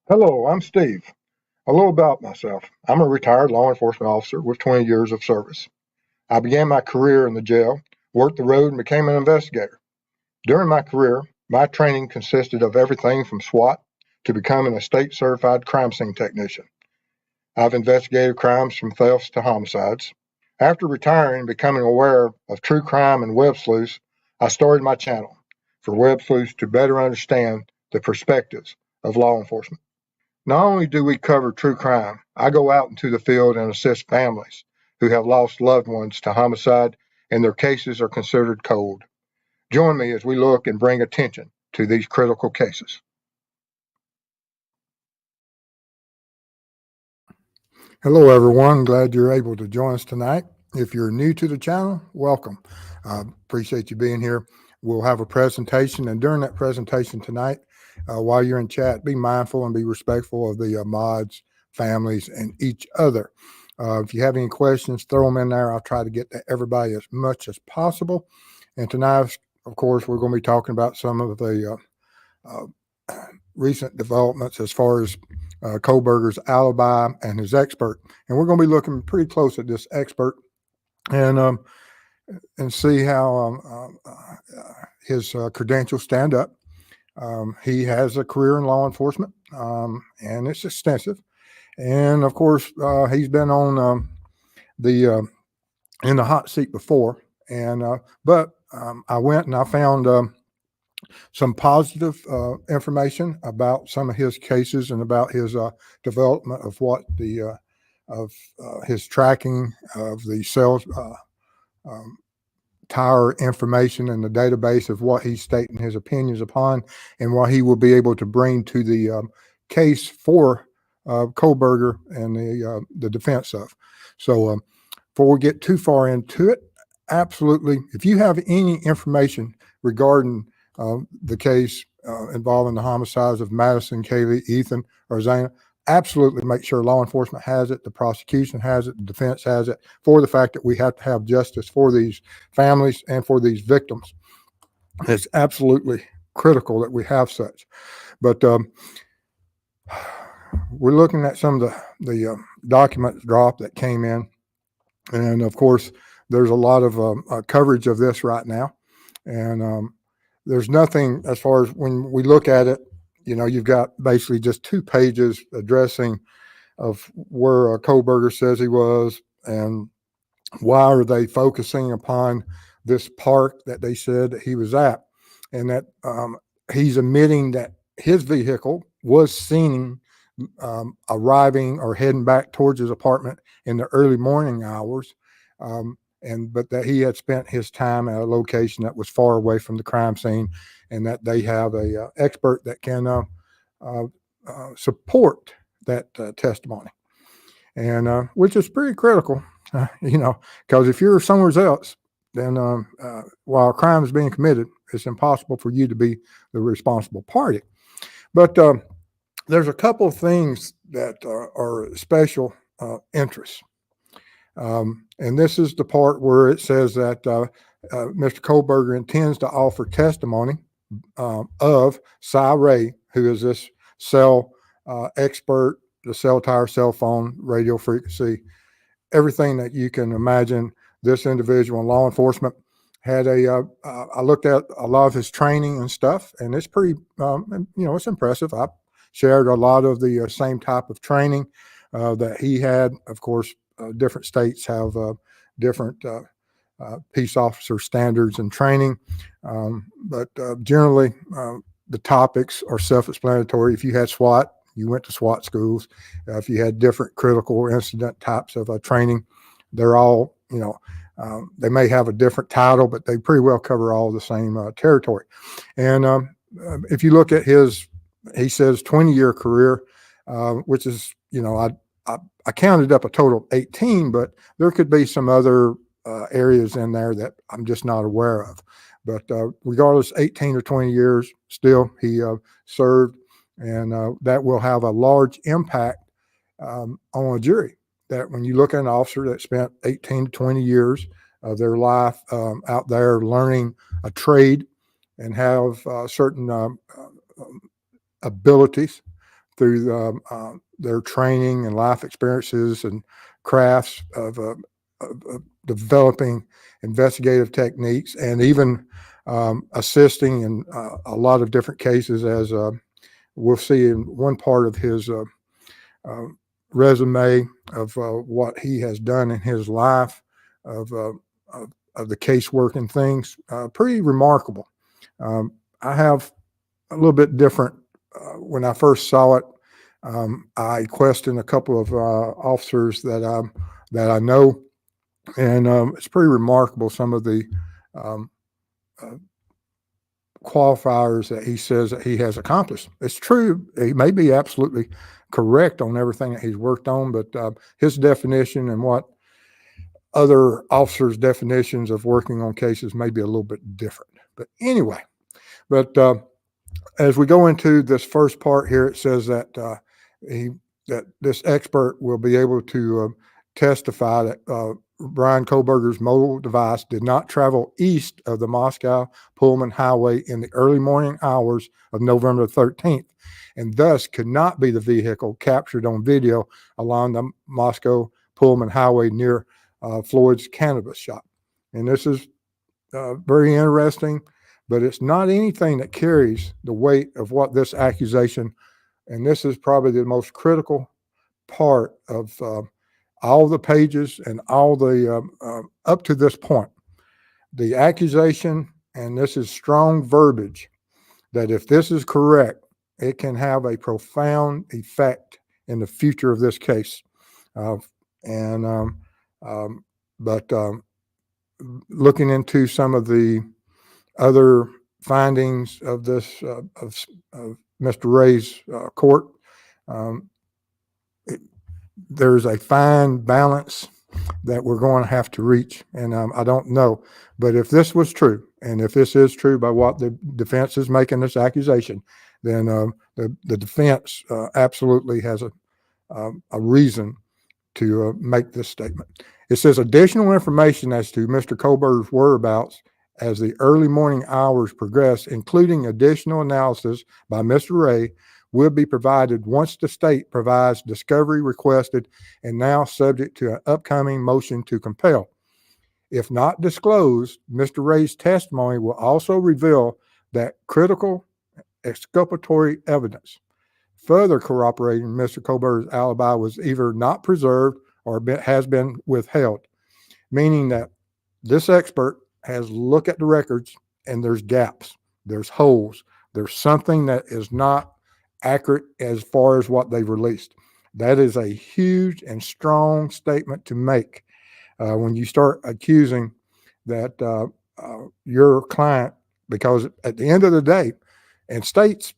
Hello, I'm Steve. A little about myself. I'm a retired law enforcement officer with 20 years of service. I began my career in the jail, worked the road, and became an investigator. During my career, my training consisted of everything from SWAT to becoming a state certified crime scene technician. I've investigated crimes from thefts to homicides. After retiring and becoming aware of true crime and web sleuths, I started my channel for web sleuths to better understand the perspectives of law enforcement. Not only do we cover true crime, I go out into the field and assist families who have lost loved ones to homicide and their cases are considered cold. Join me as we look and bring attention to these critical cases. Hello, everyone. Glad you're able to join us tonight. If you're new to the channel, welcome. Appreciate you being here. We'll have a presentation, and during that presentation tonight, while you're in chat, be mindful and be respectful of the mods, families, and each other. If you have any questions, throw them in there. I'll try to get to everybody as much as possible. And tonight, of course, we're going to be talking about some of the recent developments as far as Kohberger's alibi and his expert. And we're going to be looking pretty close at this expert and see how his credentials stand up. He has a career in law enforcement, and it's extensive. And of course, he's been on in the hot seat before. And but I went and I found some positive information about some of his cases and about his development of what the his tracking of the sales tire information and the database of what he's stating his opinions upon and what he will be able to bring to the case for Kohberger and the defense of. So before we get too far into it, absolutely, if you have any information regarding the case involving the homicides of Madison, Kaylee, Ethan, or Zana, absolutely make sure law enforcement has it, the prosecution has it, the defense has it, for the fact that we have to have justice for these families and for these victims. It's absolutely critical that we have such. But we're looking at some of the documents drop that came in. And of course, there's a lot of coverage of this right now. And there's nothing as far as when we look at it, you know, you've got basically just 2 pages addressing of where Kohberger says he was and why are they focusing upon this park that they said that he was at, and that he's admitting that his vehicle was seen arriving or heading back towards his apartment in the early morning hours. But that he had spent his time at a location that was far away from the crime scene, and that they have a expert that can support that testimony, and which is pretty critical, you know, because if you're somewhere else, then while a crime is being committed, it's impossible for you to be the responsible party. But there's a couple of things that are special interests. And this is the part where it says that Mr. Kohberger intends to offer testimony of Cy Ray, who is this cell expert, the cell tower, cell phone, radio frequency, everything that you can imagine. This individual in law enforcement had I looked at a lot of his training and stuff, and it's pretty, it's impressive. I shared a lot of the same type of training that he had. Of course, different states have different peace officer standards and training, but generally the topics are self-explanatory. If you had SWAT, you went to SWAT schools. If you had different critical incident types of training, they're all, they may have a different title, but they pretty well cover all the same territory. And if you look at he says 20-year career, which is, I counted up a total of 18, but there could be some other areas in there that I'm just not aware of. But regardless, 18 or 20 years, still he served, and that will have a large impact on a jury. That when you look at an officer that spent 18 to 20 years of their life out there learning a trade and have certain abilities through their training and life experiences and crafts of developing investigative techniques, and even assisting in a lot of different cases, as we'll see in one part of his resume of what he has done in his life, of the casework and things. Pretty remarkable. I have a little bit different. When I first saw it, I questioned a couple of officers that I know, and it's pretty remarkable, some of the qualifiers that he says that he has accomplished. It's true. He may be absolutely correct on everything that he's worked on, but his definition and what other officers' definitions of working on cases may be a little bit different. But anyway, as we go into this first part here, it says that that this expert will be able to testify that Brian Kohberger's mobile device did not travel east of the Moscow-Pullman Highway in the early morning hours of November 13th, and thus could not be the vehicle captured on video along the Moscow-Pullman Highway near Floyd's cannabis shop. And this is very interesting, but it's not anything that carries the weight of what this accusation, and this is probably the most critical part of all the pages and all the up to this point, the accusation, and this is strong verbiage, that if this is correct, it can have a profound effect in the future of this case. Looking into some of the other findings of this of Mr. Ray's court, there's a fine balance that we're going to have to reach, and I don't know, but if this was true, and if this is true by what the defense is making this accusation, then the defense absolutely has a reason to make this statement. It says additional information as to Mr. Kohberger's whereabouts as the early morning hours progress, including additional analysis by Mr. Ray, will be provided once the state provides discovery requested and now subject to an upcoming motion to compel. If not disclosed, Mr. Ray's testimony will also reveal that critical exculpatory evidence, further corroborating Mr. Kohberger's alibi, was either not preserved or has been withheld, meaning that this expert has looked at the records and there's gaps, there's holes, there's something that is not accurate as far as what they've released. That is a huge and strong statement to make when you start accusing that your client, because at the end of the day, and states,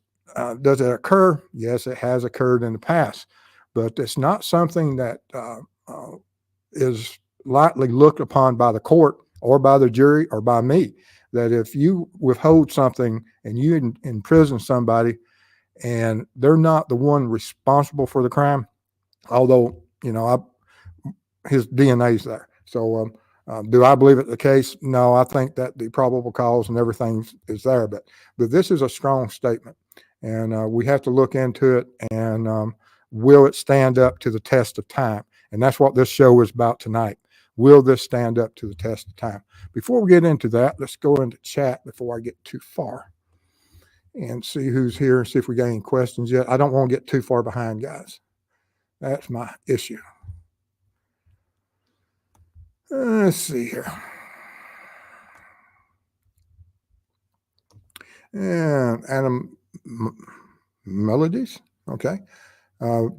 does it occur? Yes, it has occurred in the past, but it's not something that is lightly looked upon by the court or by the jury or by me, that if you withhold something and you imprison somebody and they're not the one responsible for the crime, although, his DNA is there. So do I believe it's the case? No, I think that the probable cause and everything is there, but this is a strong statement, and we have to look into it, and will it stand up to the test of time? And that's what this show is about tonight. Will this stand up to the test of time? Before we get into that, let's go into chat before I get too far and see who's here and see if we got any questions yet. I don't want to get too far behind, guys. That's my issue. Let's see here. And Adam Melodies, okay.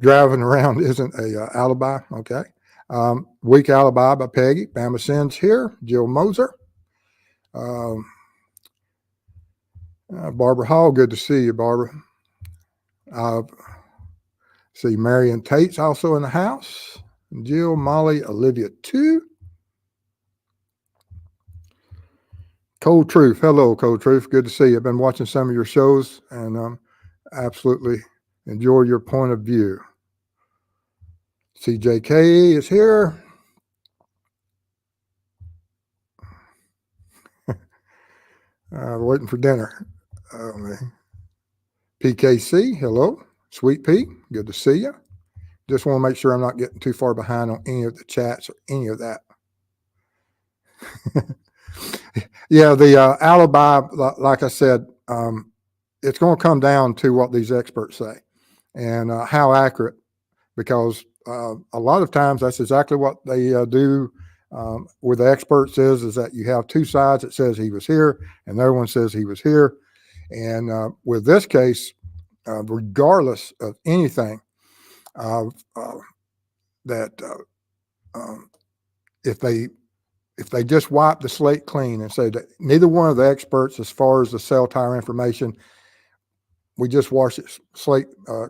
Driving around isn't a alibi, okay. Weak Alibi by Peggy. Bama Sins here. Jill Moser. Barbara Hall, good to see you, Barbara. See Marion Tate's also in the house. Jill, Molly, Olivia too. Cold Truth. Hello, Cold Truth. Good to see you. I've been watching some of your shows and absolutely enjoy your point of view. CJK is here. Waiting for dinner. PKC, hello. Sweet Pea, good to see you. Just want to make sure I'm not getting too far behind on any of the chats or any of that. Yeah, the alibi, like I said, it's going to come down to what these experts say and how accurate, because a lot of times that's exactly what they do with the experts is that you have two sides that says he was here and the other one says he was here. And with this case, regardless of anything, that if they just wipe the slate clean and say that neither one of the experts, as far as the cell tower information, we just wash it slate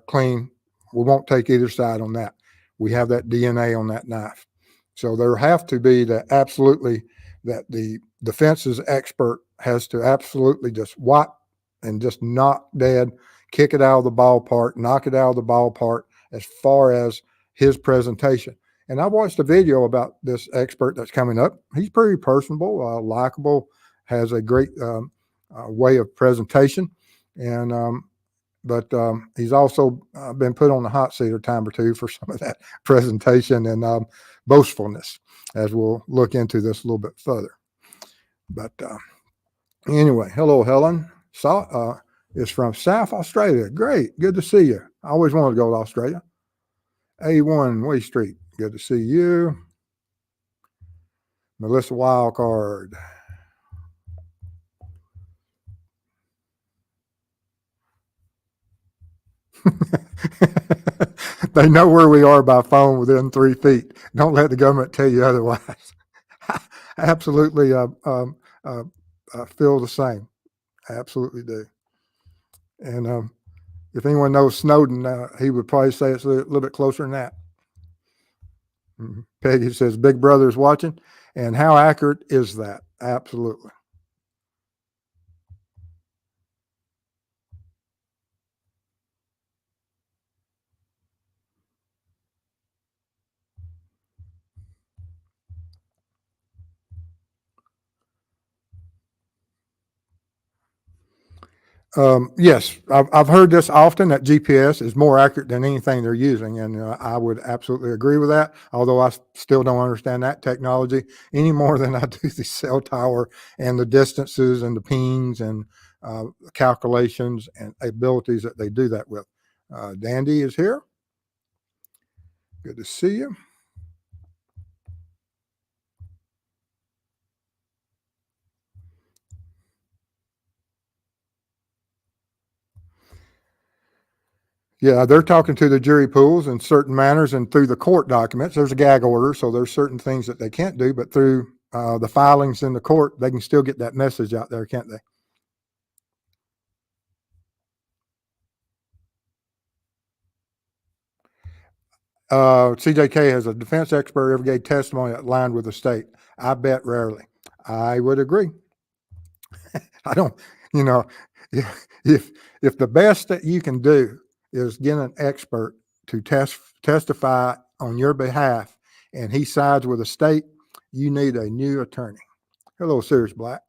clean. We won't take either side on that. We have that DNA on that knife. So there have to be that absolutely that the defense's expert has to absolutely just wipe and just knock dead, kick it out of the ballpark, knock it out of the ballpark as far as his presentation. And I've watched a video about this expert that's coming up. He's pretty personable, likable, has a great way of presentation. But he's also been put on the hot seat a time or two for some of that presentation and boastfulness, as we'll look into this a little bit further. But anyway, hello, Helen. Is from South Australia. Great. Good to see you. I always wanted to go to Australia. A1 Way Street. Good to see you. Melissa Wildcard. They know where we are by phone within 3 feet. Don't let the government tell you otherwise. Absolutely feel the same. I absolutely do. And if anyone knows Snowden, he would probably say it's a little bit closer than that. Peggy says, Big Brother is watching. And how accurate is that? Absolutely. Yes, I've heard this often, that GPS is more accurate than anything they're using, and I would absolutely agree with that, although I still don't understand that technology any more than I do the cell tower and the distances and the pings and calculations and abilities that they do that with. Dandy is here. Good to see you. Yeah, they're talking to the jury pools in certain manners and through the court documents. There's a gag order, so there's certain things that they can't do, but through the filings in the court, they can still get that message out there, can't they? CJK has a defense expert ever gave testimony that aligned with the state. I bet rarely. I would agree. I don't, if the best that you can do is get an expert to testify on your behalf and he sides with the state, you need a new attorney. Hello, Sirius Black.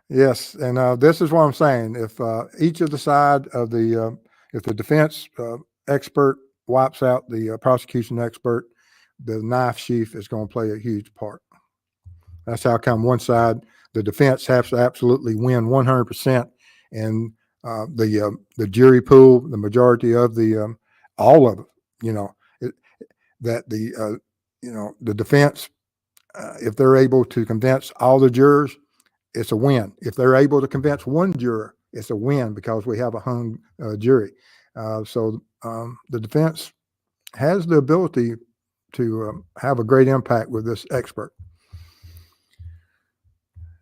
Yes, and this is what I'm saying. If each of the side of the, if the defense expert wipes out the prosecution expert, the knife sheath is going to play a huge part. That's how come one side, the defense has to absolutely win 100%, and the jury pool, the majority of the all of it, the defense, if they're able to convince all the jurors, it's a win. If they're able to convince one juror, it's a win because we have a hung jury. So the defense has the ability to have a great impact with this expert.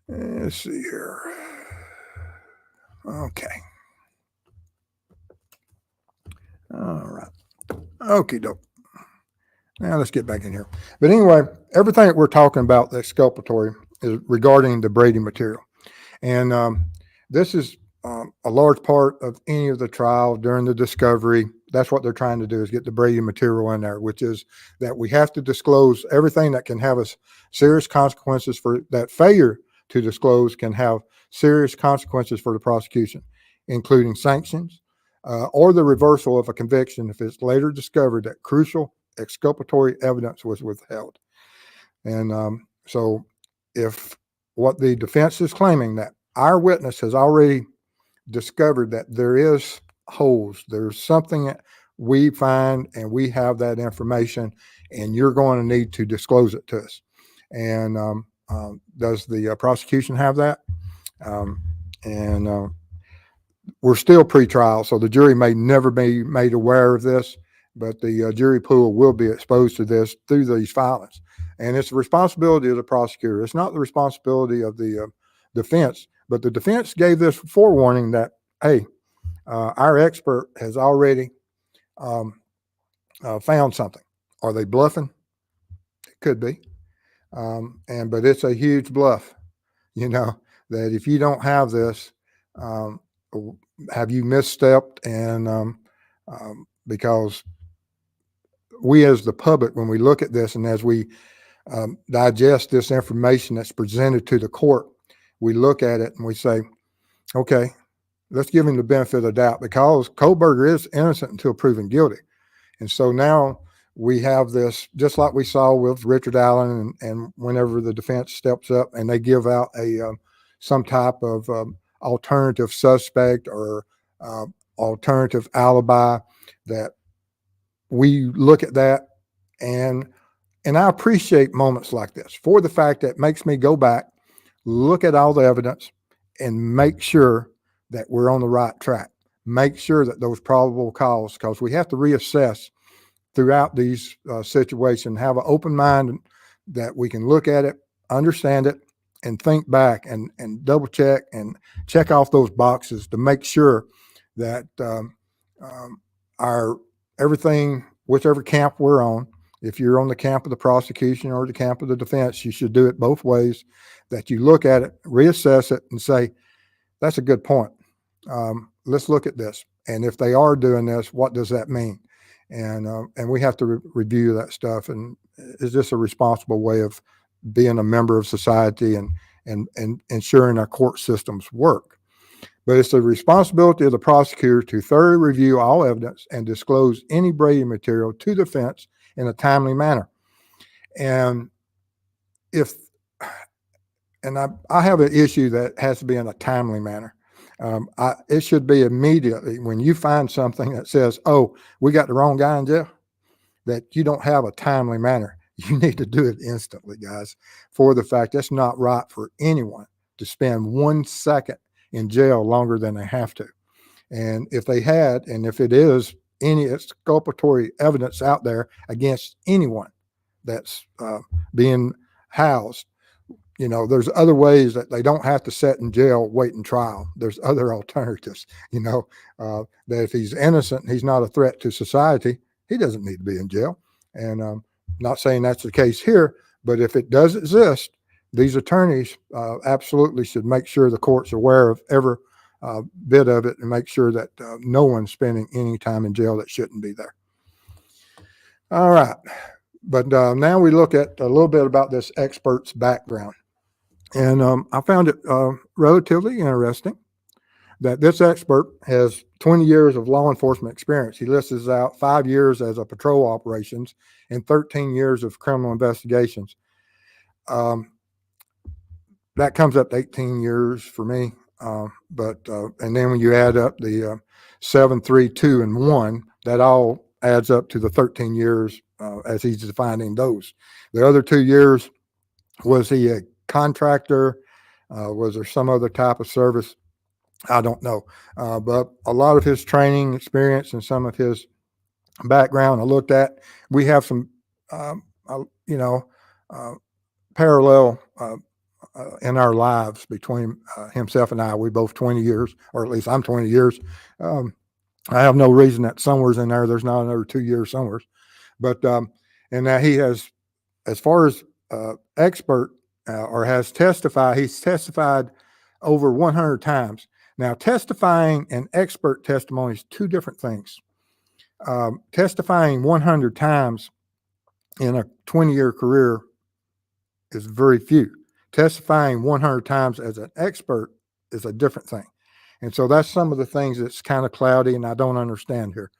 Let's see here. Okay. All right. Okie doke. Now let's get back in here. But anyway, everything that we're talking about, the exculpatory, is regarding the Brady material. And this is a large part of any of the trial during the discovery. That's what they're trying to do, is get the Brady material in there, which is that we have to disclose everything that can have us serious consequences. For that failure to disclose can have serious consequences for the prosecution. including sanctions, or the reversal of a conviction if it's later discovered that crucial exculpatory evidence was withheld. And so if what the defense is claiming, that our witness has already discovered that there is holes, there's something that we find and we have that information, and you're going to need to disclose it to us. And does the prosecution have that? And we're still pre-trial, so the jury may never be made aware of this, but the jury pool will be exposed to this through these filings. And it's the responsibility of the prosecutor. It's not the responsibility of the defense, but the defense gave this forewarning that, hey, our expert has already found something. Are they bluffing? It could be. But it's a huge bluff, that if you don't have this, have you misstepped? And because we as the public, when we look at this and as we digest this information that's presented to the court, we look at it and we say, okay, let's give him the benefit of the doubt, because Kohberger is innocent until proven guilty. And so now we have this, just like we saw with Richard Allen, and whenever the defense steps up and they give out some type of alternative suspect or alternative alibi, that we look at that, and I appreciate moments like this for the fact that it makes me go back, look at all the evidence, and make sure that we're on the right track. Make sure that those probable cause, because we have to reassess throughout these situations, have an open mind that we can look at it, understand it, and think back and double check and check off those boxes to make sure that our everything, whichever camp we're on, if you're on the camp of the prosecution or the camp of the defense, you should do it both ways, that you look at it, reassess it, and say, that's a good point. Let's look at this. And if they are doing this, what does that mean? And we have to review that stuff. And is this a responsible way of being a member of society and ensuring our court systems work? But it's the responsibility of the prosecutor to thoroughly review all evidence and disclose any Brady material to the defense in a timely manner. And I have an issue that has to be in a timely manner. It should be immediately when you find something that says, oh, we got the wrong guy in jail, that you don't have a timely manner. You need to do it instantly, guys, for the fact that's not right for anyone to spend 1 second in jail longer than they have to. And if they had, and if it is any exculpatory evidence out there against anyone that's being housed, there's other ways that they don't have to sit in jail waiting trial. There's other alternatives, that if he's innocent, he's not a threat to society, he doesn't need to be in jail. And not saying that's the case here, but if it does exist, these attorneys absolutely should make sure the court's aware of every bit of it, and make sure that no one's spending any time in jail that shouldn't be there. All right. But now we look at a little bit about this expert's background. And I found it relatively interesting that this expert has 20 years of law enforcement experience. He lists out 5 years as a patrol operations and 13 years of criminal investigations. That comes up to 18 years for me. And then when you add up the 7, 3, 2, and 1, that all adds up to the 13 years as he's defining those. The other 2 years, was he a contractor? Was there some other type of service? I don't know. But a lot of his training experience and some of his background I looked at, we have some, parallel in our lives between himself and I. We both 20 years, or at least I'm 20 years. I have no reason that somewhere's in there's not another 2 years somewhere. But, and that he has, as far as expert or has testified, he's testified over 100 times. Now, testifying and expert testimony is two different things. Testifying 100 times in a 20-year career is very few. Testifying 100 times as an expert is a different thing. And so that's some of the things that's kind of cloudy and I don't understand here.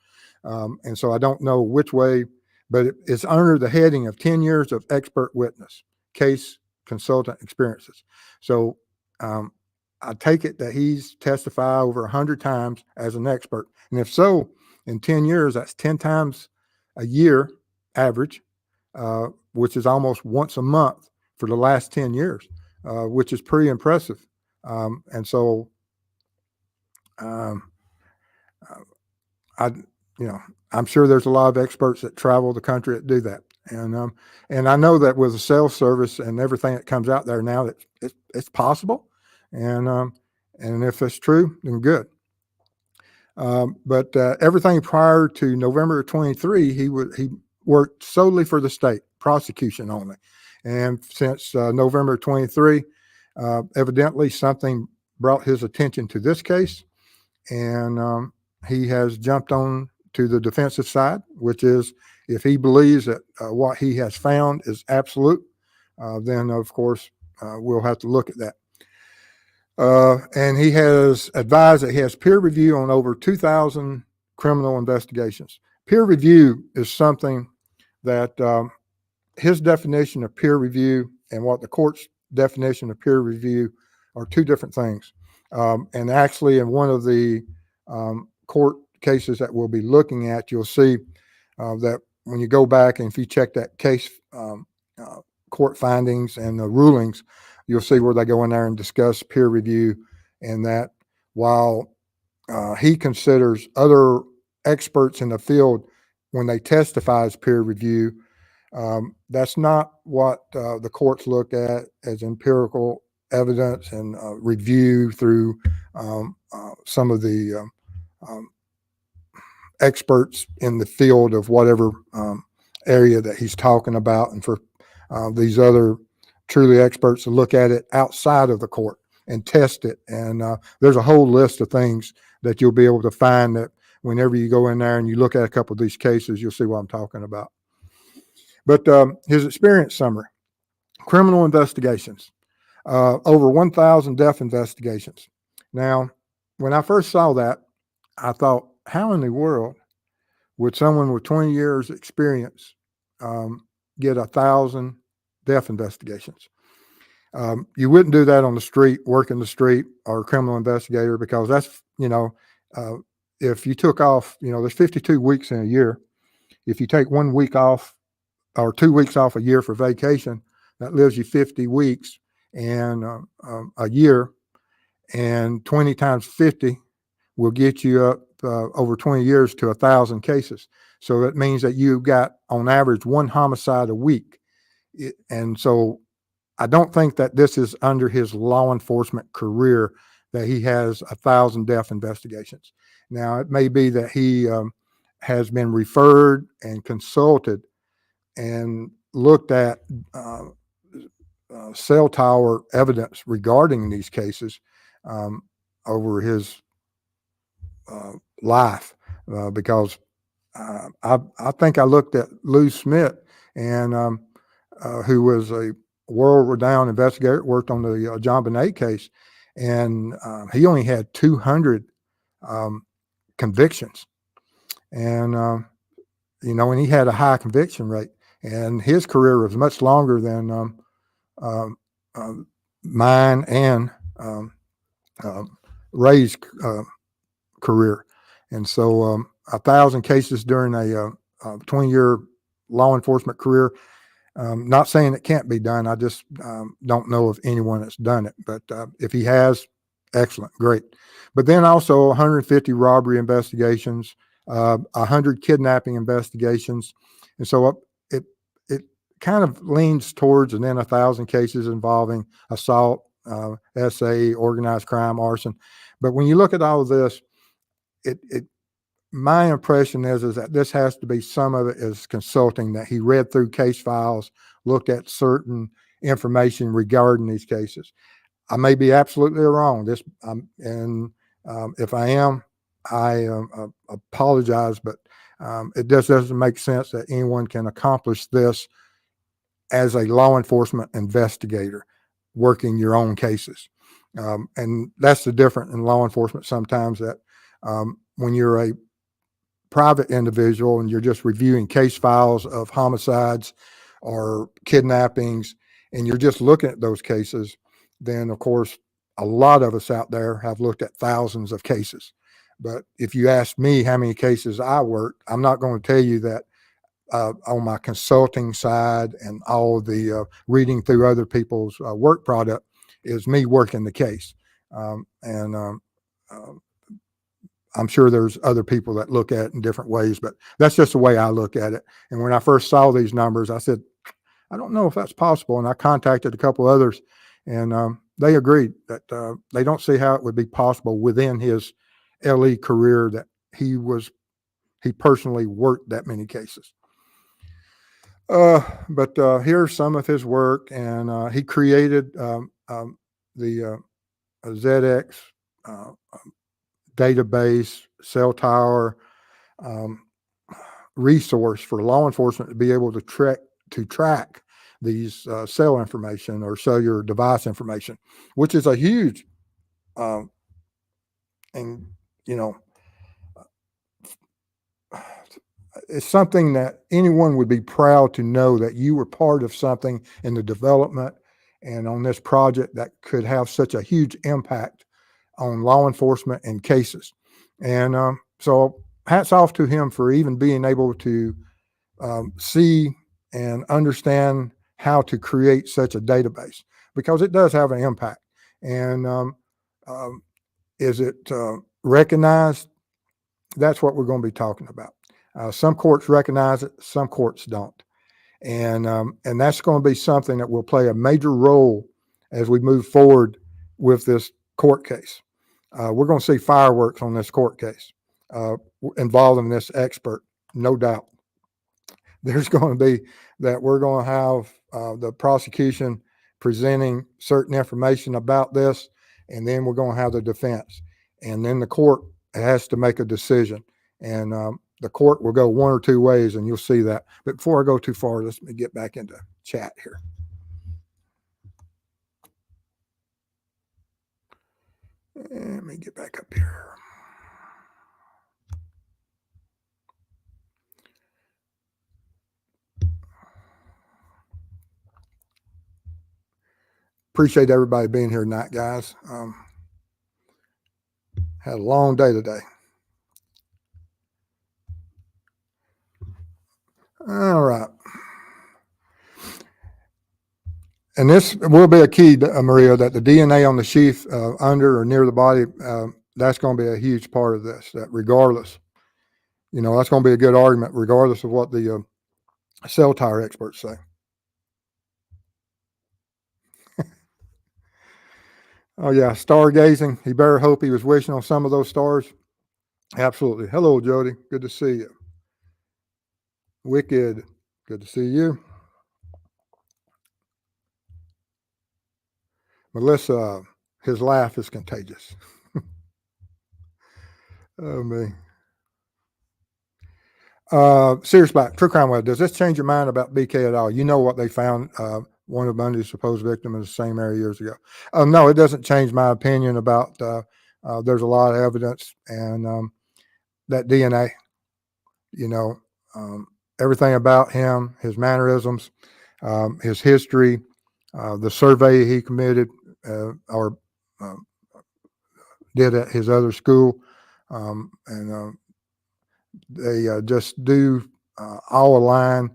And so I don't know which way, but it's under the heading of 10 years of expert witness, case consultant experiences. So I take it that he's testified over 100 times as an expert. And if so, in 10 years, that's 10 times a year average, which is almost once a month for the last 10 years, which is pretty impressive. And so I'm sure there's a lot of experts that travel the country that do that. And I know that with the cell service and everything that comes out there now, that it's possible. And if it's true, then good. But everything prior to November 23, he worked solely for the state, prosecution only. And since November 23, evidently something brought his attention to this case, and he has jumped on to the defensive side, which is if he believes that what he has found is absolute, then of course we'll have to look at that. And he has advised that he has peer review on over 2,000 criminal investigations. Peer review is something that his definition of peer review and what the court's definition of peer review are two different things. And actually, in one of the court cases that we'll be looking at, you'll see that when you go back and if you check that case court findings and the rulings, you'll see where they go in there and discuss peer review, and that while he considers other experts in the field when they testify as peer review, that's not what the courts look at as empirical evidence and review through some of the experts in the field of whatever area that he's talking about, and for these other truly experts to look at it outside of the court and test it. And there's a whole list of things that you'll be able to find that whenever you go in there and you look at a couple of these cases, you'll see what I'm talking about. But his experience summary: criminal investigations, over 1,000 death investigations. Now, when I first saw that, I thought, how in the world would someone with 20 years experience get 1,000 death investigations? You wouldn't do that on the street, working the street, or a criminal investigator, because that's, if you took off, there's 52 weeks in a year. If you take 1 week off or 2 weeks off a year for vacation, that leaves you 50 weeks and a year, and 20 times 50 will get you up over 20 years to 1,000 cases. So that means that you've got on average one homicide a week. And so I don't think that this is under his law enforcement career that he has 1,000 death investigations. Now, it may be that he has been referred and consulted and looked at cell tower evidence regarding these cases over his life, because I think I looked at Lou Smith, and who was a world-renowned investigator, worked on the John Bonet case, and he only had 200 convictions, and and he had a high conviction rate, and his career was much longer than mine and Ray's career. And so 1,000 cases during a 20-year law enforcement career, not saying it can't be done. I just don't know of anyone that's done it. But if he has, excellent, great. But then also 150 robbery investigations, 100 kidnapping investigations. And so it kind of leans towards, and then 1,000 cases involving assault, SA, organized crime, arson. But when you look at all of this, my impression is that this has to be, some of it is consulting, that he read through case files, looked at certain information regarding these cases. I may be absolutely wrong. If I am, I apologize, but it just doesn't make sense that anyone can accomplish this as a law enforcement investigator working your own cases. And that's the difference in law enforcement sometimes, that when you're a private individual and you're just reviewing case files of homicides or kidnappings, and you're just looking at those cases, then of course, a lot of us out there have looked at thousands of cases. But if you ask me how many cases I worked, I'm not going to tell you that on my consulting side and all the reading through other people's work product is me working the case. And I'm sure there's other people that look at it in different ways, but that's just the way I look at it. And when I first saw these numbers, I said, I don't know if that's possible. And I contacted a couple others, and they agreed that they don't see how it would be possible within his LE career that he personally worked that many cases. But here's some of his work, and he created the ZX database, cell tower resource for law enforcement to be able to track these cell information or cellular device information, which is a huge and it's something that anyone would be proud to know that you were part of something in the development and on this project that could have such a huge impact on law enforcement and cases. And so hats off to him for even being able to see and understand how to create such a database, because it does have an impact. And is it recognized? That's what we're going to be talking about. Some courts recognize it, some courts don't. And that's going to be something that will play a major role as we move forward with this court case. We're going to see fireworks on this court case involving this expert, no doubt. There's going to be that we're going to have the prosecution presenting certain information about this, and then we're going to have the defense. And then the court has to make a decision. And the court will go one or two ways, and you'll see that. But before I go too far, let me get back into chat here. And let me get back up here. Appreciate everybody being here tonight, guys. Had a long day today. All right. And this will be a key, Maria, that the DNA on the sheath under or near the body, that's going to be a huge part of this, that regardless, that's going to be a good argument, regardless of what the cell tower experts say. Oh, yeah, stargazing. He better hope he was wishing on some of those stars. Absolutely. Hello, Jody. Good to see you. Wicked. Good to see you. Melissa, his laugh is contagious. Oh, me. Serious Black, True Crime Web. Does this change your mind about BK at all? You know what they found? One of Bundy's supposed victim in the same area years ago. No, it doesn't change my opinion about. There's a lot of evidence, and that DNA. Everything about him, his mannerisms, his history, the survey he committed or did at his other school, and they just do all align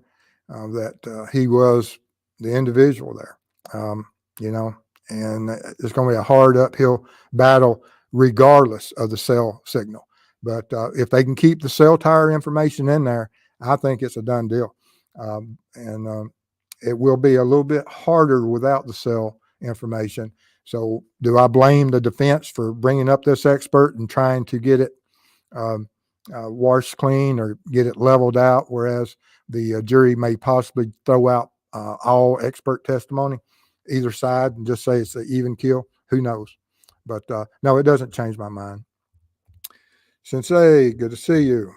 that he was the individual there, and it's going to be a hard uphill battle regardless of the cell signal. But if they can keep the cell tower information in there, I think it's a done deal. And it will be a little bit harder without the cell information. So do I blame the defense for bringing up this expert and trying to get it washed clean or get it leveled out, whereas the jury may possibly throw out all expert testimony, either side, and just say it's an even kill? Who knows? But no, it doesn't change my mind. Sensei, good to see you.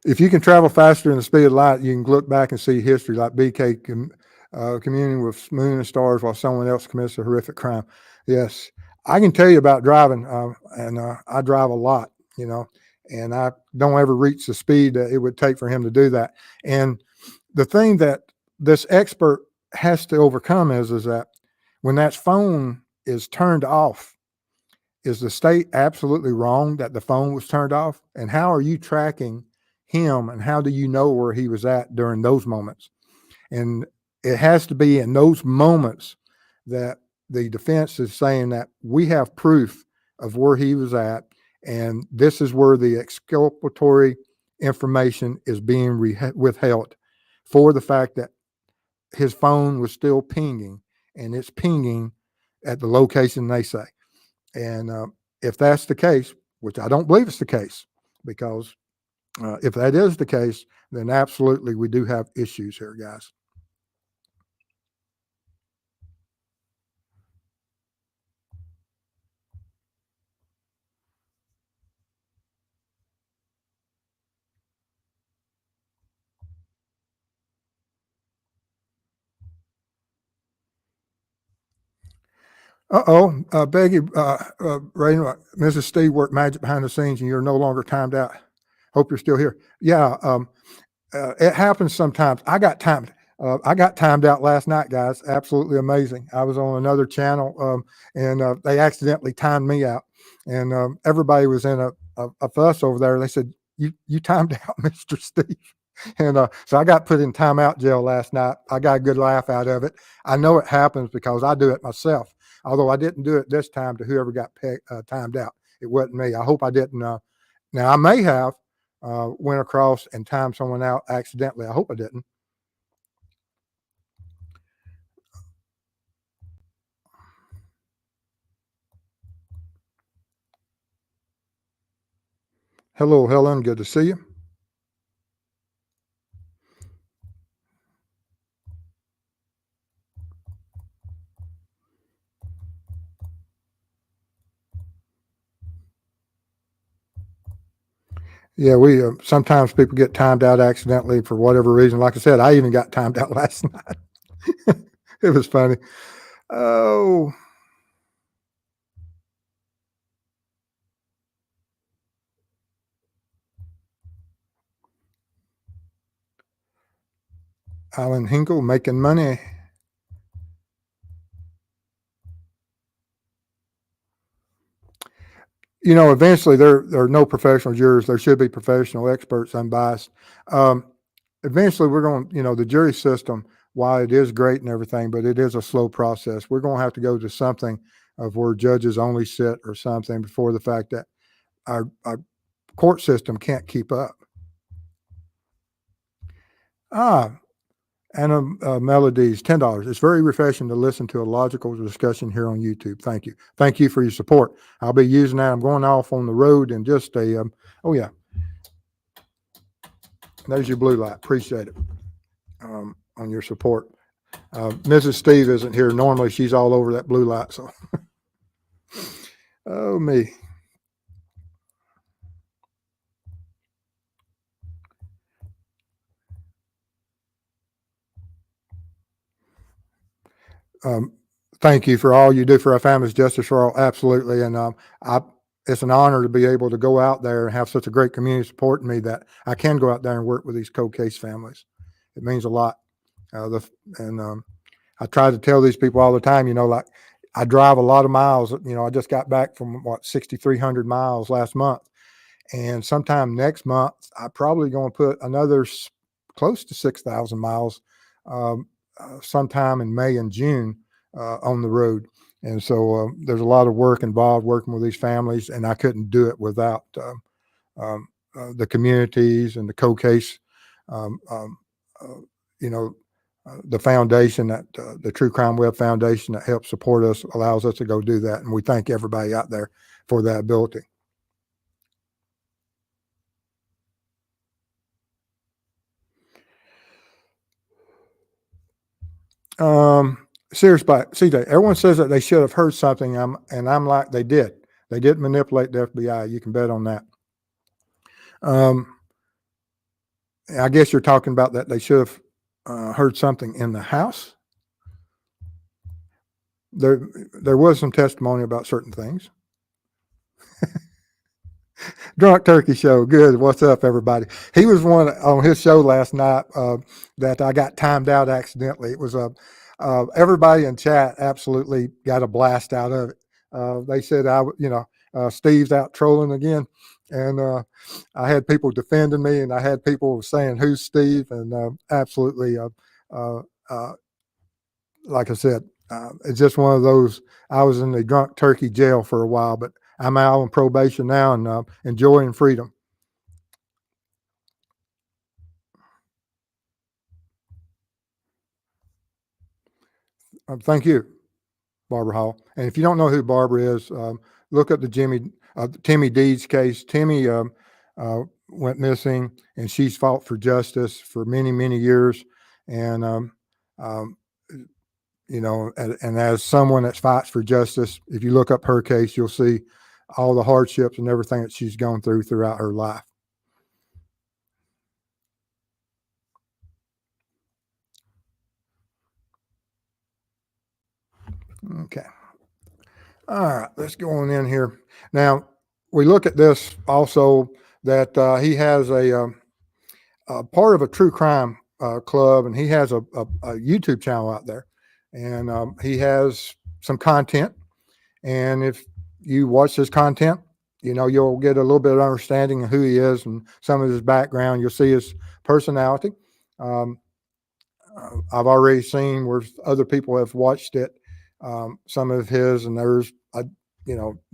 if you can travel faster than the speed of light, you can look back and see history like BK communing with moon and stars while someone else commits a horrific crime. Yes, I can tell you about driving, and I drive a lot, and I don't ever reach the speed that it would take for him to do that. And the thing that this expert has to overcome is that when that phone is turned off, is the state absolutely wrong that the phone was turned off? And how are you tracking him, and how do you know where he was at during those moments? And it has to be in those moments that the defense is saying that we have proof of where he was at, and this is where the exculpatory information is being withheld for the fact that his phone was still pinging, and it's pinging at the location they say. And if that's the case, which I don't believe it's the case, because if that is the case, then absolutely we do have issues here, guys. Peggy, Mrs. Steve worked magic behind the scenes, and you're no longer timed out. Hope you're still here. Yeah, it happens sometimes. I got timed. I got timed out last night, guys. Absolutely amazing. I was on another channel, and they accidentally timed me out, and everybody was in a fuss over there. They said, "You timed out, Mr. Steve." And so I got put in timeout jail last night. I got a good laugh out of it. I know it happens because I do it myself. Although I didn't do it this time to whoever got timed out. It wasn't me. I hope I didn't. Now I may have went across and timed someone out accidentally. I hope I didn't. Hello, Helen. Good to see you. Yeah, we sometimes people get timed out accidentally for whatever reason. Like I said, I even got timed out last night. It was funny. Oh, Alan Hinkle making money. Eventually there are no professional jurors. There should be professional experts, unbiased. Eventually we're going, the jury system, while it is great and everything, but it is a slow process. We're going to have to go to something of where judges only sit or something before the fact that our court system can't keep up. Anna Melodies, $10. It's very refreshing to listen to a logical discussion here on YouTube. Thank you. Thank you for your support. I'll be using that. I'm going off on the road in just a, oh yeah. There's your blue light. Appreciate it on your support. Mrs. Steve isn't here. Normally she's all over that blue light. So, oh me. Thank you for all you do for our families, Justice for All. Absolutely. And it's an honor to be able to go out there and have such a great community supporting me that I can go out there and work with these cold case families. It means a lot. I try to tell these people all the time, like I drive a lot of miles. I just got back from 6,300 miles last month. And sometime next month, I'm probably going to put another close to 6,000 miles sometime in May and June on the road. And so there's a lot of work involved working with these families, and I couldn't do it without the communities and the co-case, the foundation that the True Crime Web Foundation that helps support us allows us to go do that. And we thank everybody out there for that ability. Serious by CJ, everyone says that they should have heard something. I'm like, they did. They did manipulate the FBI. You can bet on that. I guess you're talking about that they should have heard something in the house. There was some testimony about certain things. Drunk Turkey Show. Good. What's up, everybody? He was one on his show last night that I got timed out accidentally. It was everybody in chat absolutely got a blast out of it. They said Steve's out trolling again, and I had people defending me, and I had people saying who's Steve, and absolutely, like I said, it's just one of those. I was in the drunk turkey jail for a while, but I'm out on probation now and enjoying freedom. Thank you, Barbara Hall. And if you don't know who Barbara is, look up the Timmy Deeds case. Timmy went missing, and she's fought for justice for many, many years. And and as someone that fights for justice, if you look up her case, you'll see all the hardships and everything that she's gone through throughout her life. Okay. All right, let's go on in here. Now, we look at this also that he has a part of a true crime club, and he has a YouTube channel out there, and he has some content. And if you watch his content, you'll get a little bit of understanding of who he is and some of his background. You'll see his personality. I've already seen where other people have watched it, some of his, and there's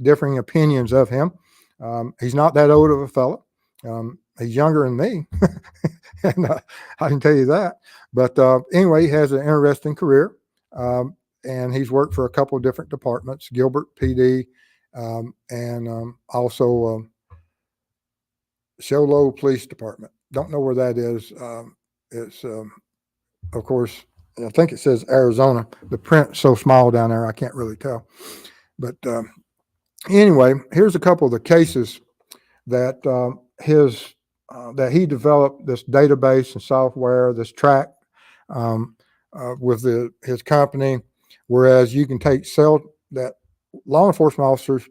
differing opinions of him. He's not that old of a fellow. He's younger than me, and I can tell you that. But anyway, he has an interesting career, and he's worked for a couple of different departments: Gilbert PD, and also Show Low Police Department. Don't know where that is. It's of course, I think it says Arizona. The print's so small down there, I can't really tell. But anyway, here's a couple of the cases that that he developed this database and software, this track with his company. Whereas you can take that law enforcement officers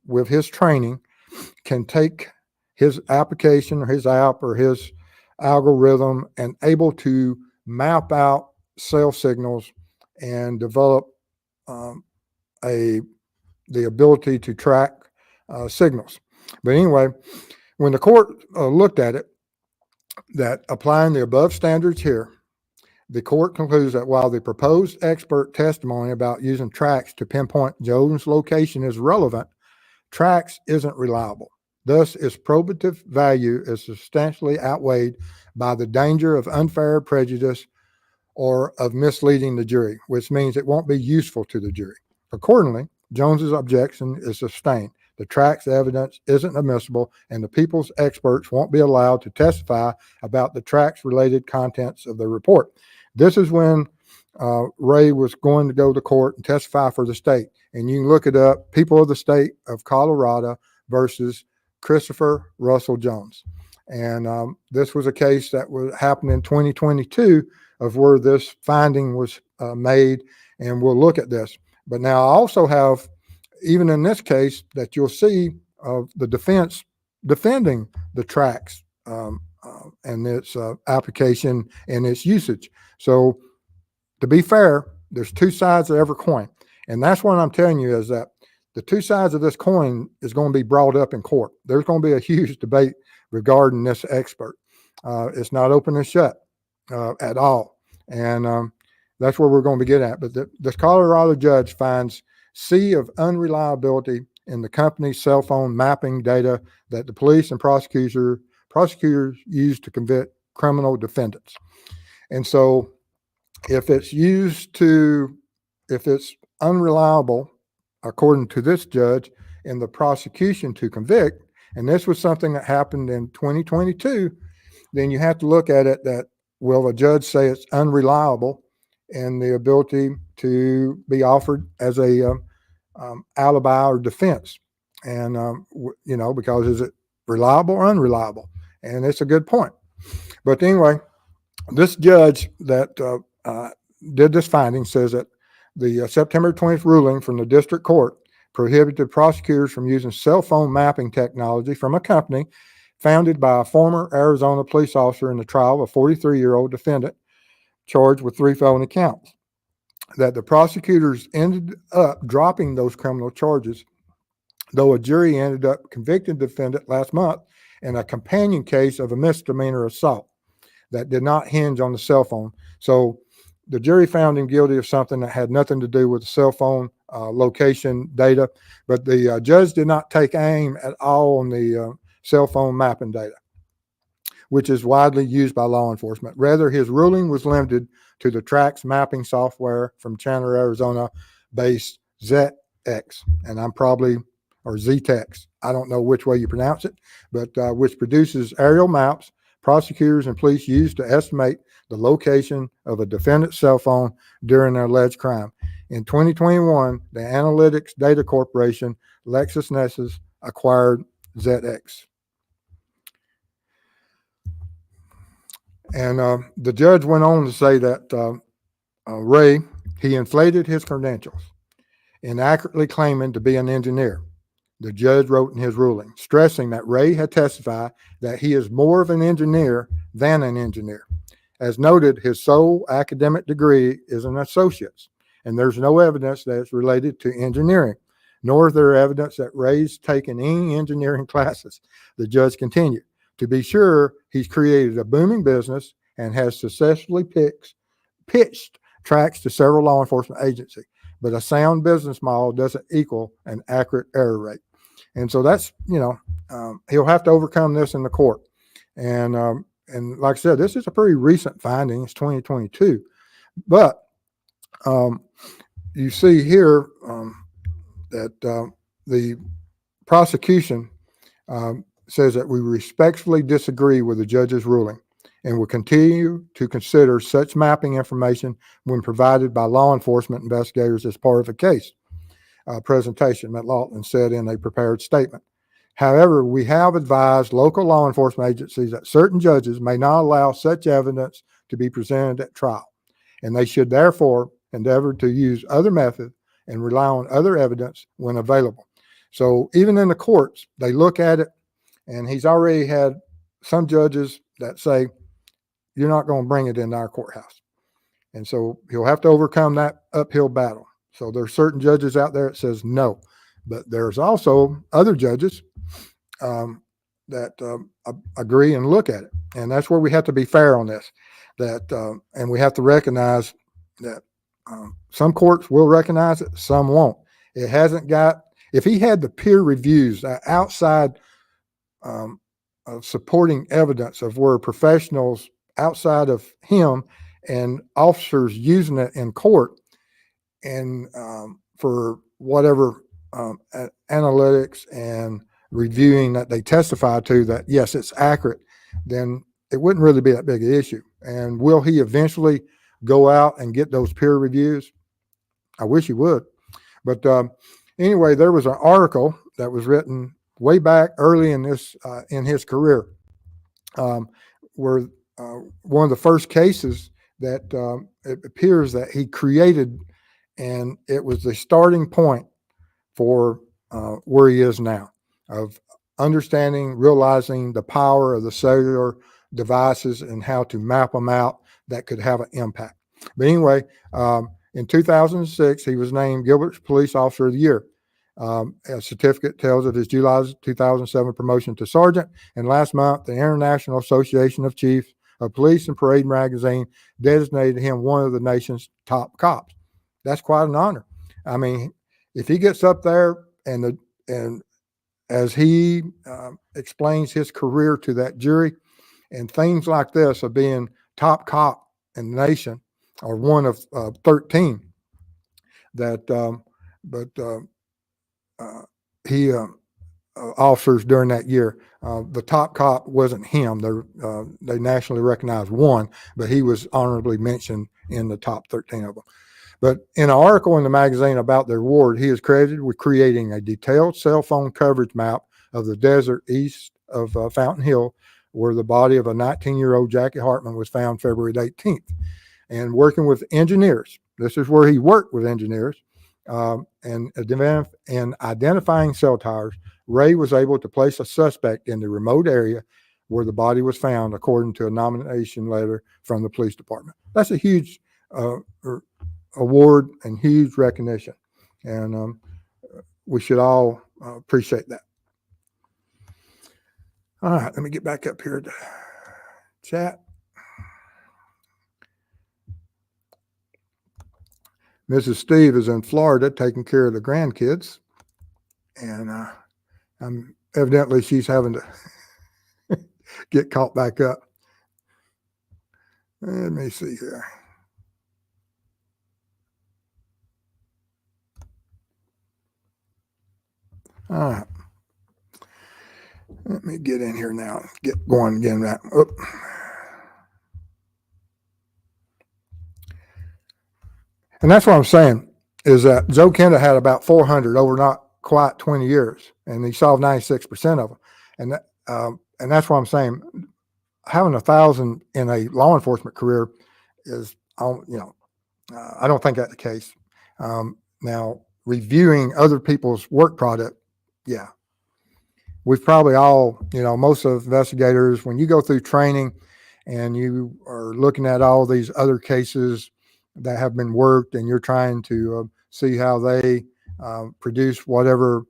with his training can take his application or his app or his algorithm and able to map out cell signals and develop the ability to track signals. But anyway, when the court looked at it, that applying the above standards here, the court concludes that while the proposed expert testimony about using tracks to pinpoint Jones' location is relevant, tracks isn't reliable. Thus, its probative value is substantially outweighed by the danger of unfair prejudice or of misleading the jury, which means it won't be useful to the jury. Accordingly, Jones's objection is sustained. The tracks evidence isn't admissible, and the people's experts won't be allowed to testify about the tracks related contents of the report. This is when Ray was going to go to court and testify for the state. And you can look it up, People of the State of Colorado versus Christopher Russell Jones. And this was a case that happened in 2022 of where this finding was made, and we'll look at this. But now I also have, even in this case, that you'll see the defense defending the tracks and its application and its usage. So to be fair, there's two sides of every coin. And that's what I'm telling you, is that the two sides of this coin is going to be brought up in court. There's going to be a huge debate regarding this expert. It's not open and shut at all. And that's where we're going to be getting at. But this Colorado judge finds sea of unreliability in the company's cell phone mapping data that the police and prosecutors use to convict criminal defendants. And so if it's unreliable, according to this judge, in the prosecution to convict, and this was something that happened in 2022, then you have to look at it that, will a judge say it's unreliable in the ability to be offered as a alibi or defense? And, because is it reliable or unreliable? And it's a good point. But anyway, this judge that did this finding says that the September 20th ruling from the district court prohibited prosecutors from using cell phone mapping technology from a company founded by a former Arizona police officer in the trial of a 43-year-old defendant charged with 3 felony counts. That the prosecutors ended up dropping those criminal charges, though a jury ended up convicting the defendant last month in a companion case of a misdemeanor assault that did not hinge on the cell phone. So the jury found him guilty of something that had nothing to do with the cell phone location data, but the judge did not take aim at all on the cell phone mapping data, which is widely used by law enforcement. Rather, his ruling was limited to the tracks mapping software from Chandler, Arizona-based ZX, and or ZTEX. I don't know which way you pronounce it, but which produces aerial maps prosecutors and police use to estimate the location of a defendant's cell phone during an alleged crime. In 2021, the Analytics Data Corporation, LexisNexis, acquired ZX. And the judge went on to say that Ray, he inflated his credentials, inaccurately claiming to be an engineer. The judge wrote in his ruling, stressing that Ray had testified that he is more of an engineer than an engineer. As noted, his sole academic degree is an associate's, and there's no evidence that it's related to engineering, nor is there evidence that Ray's taken any engineering classes. The judge continued, to be sure, he's created a booming business and has successfully pitched tracks to several law enforcement agencies, but a sound business model doesn't equal an accurate error rate. And so that's, he'll have to overcome this in the court. And like I said, this is a pretty recent finding. It's 2022. But you see here that the prosecution says that we respectfully disagree with the judge's ruling and will continue to consider such mapping information when provided by law enforcement investigators as part of a case presentation, Matt Lawton said in a prepared statement. However, we have advised local law enforcement agencies that certain judges may not allow such evidence to be presented at trial, and they should therefore endeavor to use other methods and rely on other evidence when available. So even in the courts, they look at it, and he's already had some judges that say, you're not going to bring it into our courthouse. And so he'll have to overcome that uphill battle. So there's certain judges out there that says no, but there's also other judges that agree and look at it. And that's where we have to be fair on this, and we have to recognize that some courts will recognize it, some won't. It hasn't got, if he had the peer reviews outside of supporting evidence of where professionals outside of him and officers using it in court and for whatever analytics and reviewing that they testify to that, yes, it's accurate, then it wouldn't really be that big an issue. And will he eventually go out and get those peer reviews? I wish he would. But anyway, there was an article that was written way back early in his career where one of the first cases that it appears that he created, and it was the starting point for where he is now, of understanding, realizing the power of the cellular devices and how to map them out that could have an impact. But anyway, in 2006, he was named Gilbert's Police Officer of the Year. A certificate tells of his July 2007 promotion to sergeant. And last month, the International Association of Chiefs of Police and Parade magazine designated him one of the nation's top cops. That's quite an honor. I mean, if he gets up there and as he explains his career to that jury, and things like this of being top cop in the nation, or one of 13 that, he officers during that year. The top cop wasn't him. They nationally recognized one, but he was honorably mentioned in the top 13 of them. But in an article in the magazine about the award, he is credited with creating a detailed cell phone coverage map of the desert east of Fountain Hill, where the body of a 19-year-old Jackie Hartman was found February 18th. And working with engineers, this is where he worked with engineers, and identifying cell towers, Ray was able to place a suspect in the remote area where the body was found, according to a nomination letter from the police department. That's a huge award and huge recognition, and we should all appreciate that. All right, let me get back up here to chat. Mrs. Steve is in Florida taking care of the grandkids, and evidently she's having to get caught back up. Let me see here. All right. Let me get in here now. Get going again. And that's what I'm saying, is that Joe Kenda had about 400 over not quite 20 years, and he solved 96% of them. And that's what I'm saying. Having 1,000 in a law enforcement career is, I don't think that's the case. Now, reviewing other people's work product, yeah. We've probably all, most of investigators, when you go through training and you are looking at all these other cases that have been worked, and you're trying to see how they produce whatever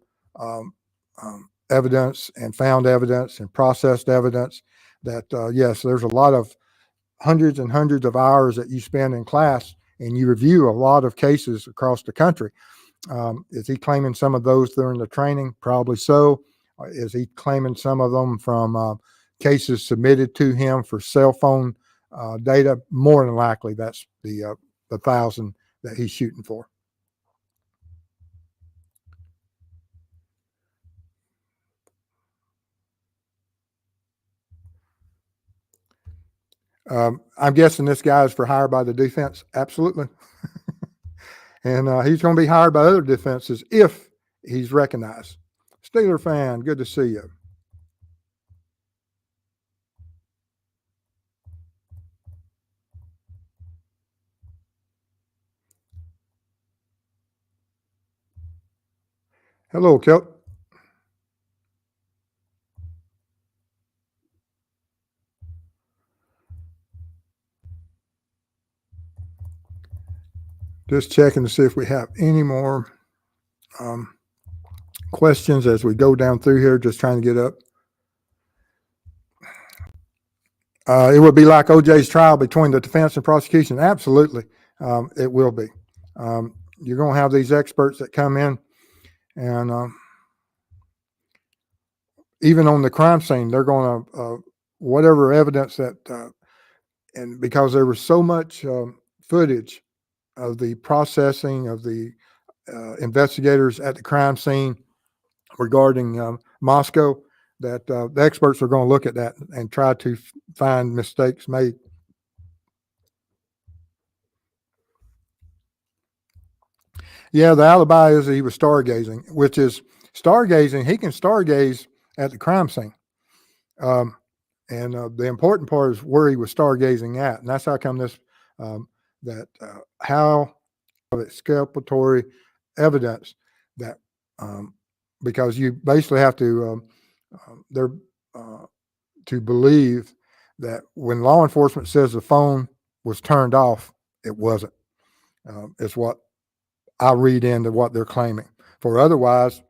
evidence and found evidence and processed evidence, that yes, there's a lot of hundreds and hundreds of hours that you spend in class, and you review a lot of cases across the country. Is he claiming some of those during the training? Probably so. Is he claiming some of them from cases submitted to him for cell phone data? More than likely, that's the 1,000 that he's shooting for. I'm guessing this guy is for hire by the defense. Absolutely. And he's going to be hired by other defenses if he's recognized. Steeler fan, good to see you. Hello, Kilt. Just checking to see if we have any more questions as we go down through here, just trying to get up. It would be like OJ's trial between the defense and prosecution. Absolutely. It will be. You're going to have these experts that come in, and even on the crime scene, they're going to, whatever evidence that, and because there was so much footage of the processing of the investigators at the crime scene regarding Moscow, that the experts are going to look at that and try to find mistakes made. Yeah, the alibi is he was stargazing, which is stargazing. He can stargaze at the crime scene. And the important part is where he was stargazing at. And that's how come this, how exculpatory evidence that, because you basically have to, to believe that when law enforcement says the phone was turned off, it wasn't. It's what I read into what they're claiming. For otherwise,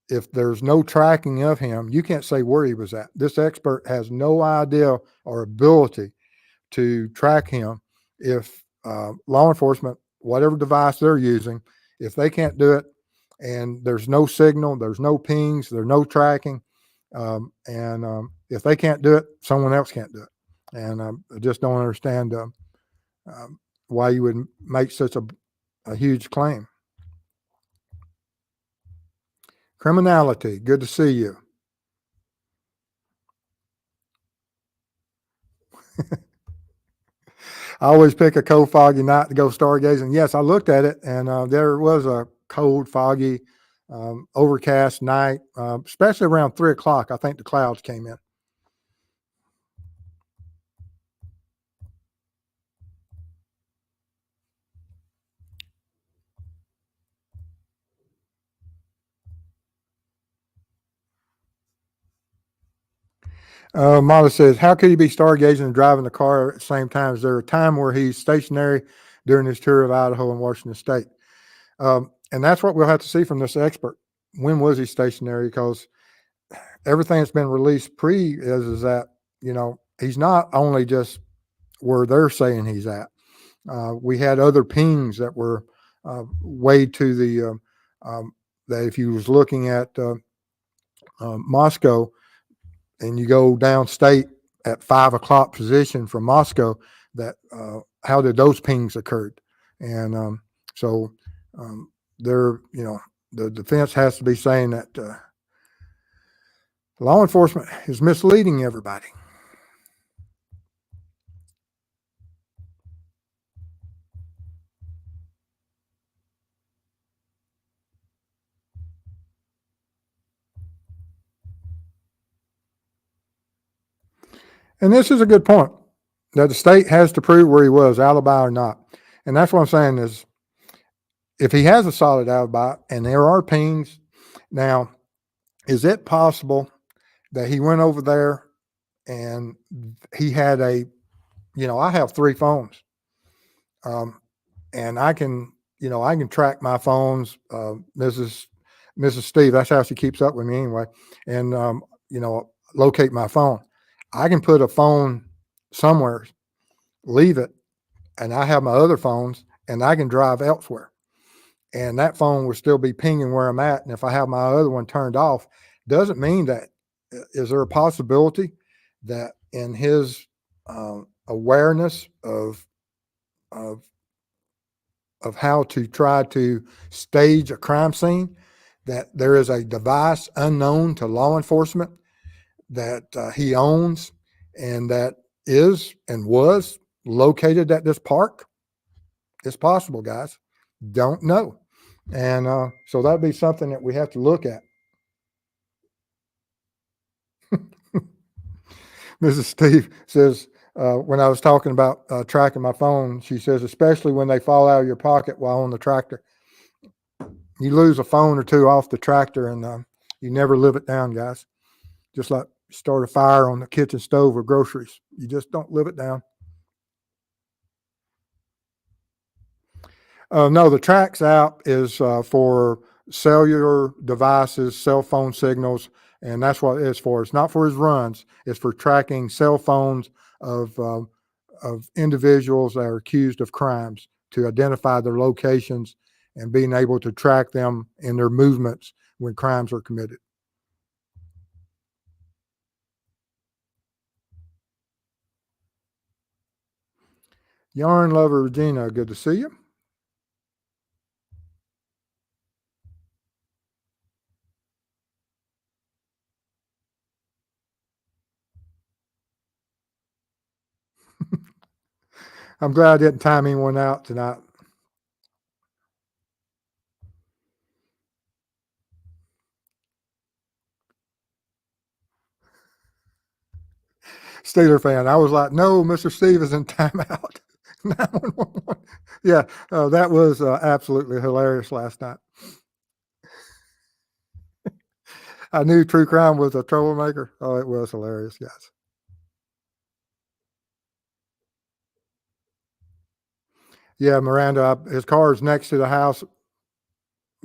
if there's no tracking of him, you can't say where he was at. This expert has no idea or ability to track him if law enforcement, whatever device they're using, if they can't do it and there's no signal, there's no pings, there's no tracking, and if they can't do it, someone else can't do it. And I just don't understand why you would make such a huge claim. Criminality, good to see you. I always pick a cold, foggy night to go stargazing. Yes, I looked at it, and there was a cold, foggy, overcast night, especially around 3 o'clock. I think the clouds came in. Mala says, how could he be stargazing and driving the car at the same time? Is there a time where he's stationary during his tour of Idaho and Washington State? And that's what we'll have to see from this expert. When was he stationary? Because everything that's been released is that, he's not only just where they're saying he's at. We had other pings that were way to the, that if you was looking at Moscow and you go downstate at 5 o'clock position from Moscow, that how did those pings occurred? And so they're, the defense has to be saying that law enforcement is misleading everybody. And this is a good point, that the state has to prove where he was, alibi or not. And that's what I'm saying is, if he has a solid alibi and there are pings, now, is it possible that he went over there and he had I have 3 phones, and I can track my phones. Mrs. Steve, that's how she keeps up with me anyway, and locate my phone. I can put a phone somewhere, leave it, and I have my other phones, and I can drive elsewhere, and that phone will still be pinging where I'm at. And if I have my other one turned off, doesn't mean that. Is there a possibility that in his awareness of how to try to stage a crime scene, that there is a device unknown to law enforcement that he owns and that is and was located at this park? It's possible, guys. Don't know. And so that'd be something that we have to look at. Mrs. Steve says, when I was talking about tracking my phone, she says, especially when they fall out of your pocket while on the tractor. You lose a phone or two off the tractor and you never live it down, guys. Just like start a fire on the kitchen stove or groceries. You just don't live it down. No, the Trax app is for cellular devices, cell phone signals, and that's what it's for. It's not for his runs. It's for tracking cell phones of individuals that are accused of crimes, to identify their locations and being able to track them in their movements when crimes are committed. Yarn lover Regina, good to see you. I'm glad I didn't time anyone out tonight. Steeler fan. I was like, no, Mr. Steve is in timeout. 911. Yeah, that was absolutely hilarious last night. I knew true crime was a troublemaker. Oh, it was hilarious, guys. Yeah, Miranda, his car is next to the house,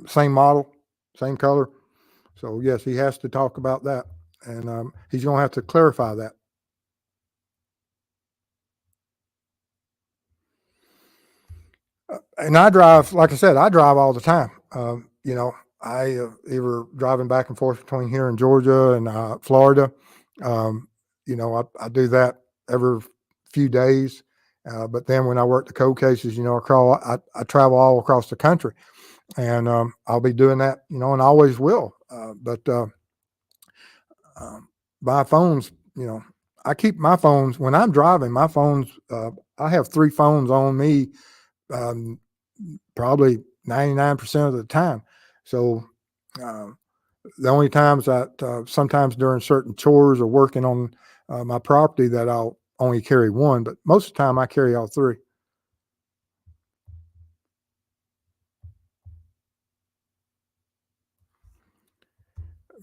same model, same color. So, yes, he has to talk about that. And he's going to have to clarify that. And I drive, like I said, I drive all the time. I either driving back and forth between here in Georgia and Florida. I do that every few days. But then when I work the cold cases, I travel all across the country, and I'll be doing that, and I always will. But my phones, I keep my phones when I'm driving. My phones, I have 3 phones on me, probably 99% of the time. So the only times that sometimes during certain chores or working on my property that I'll only carry one, but most of the time I carry all 3.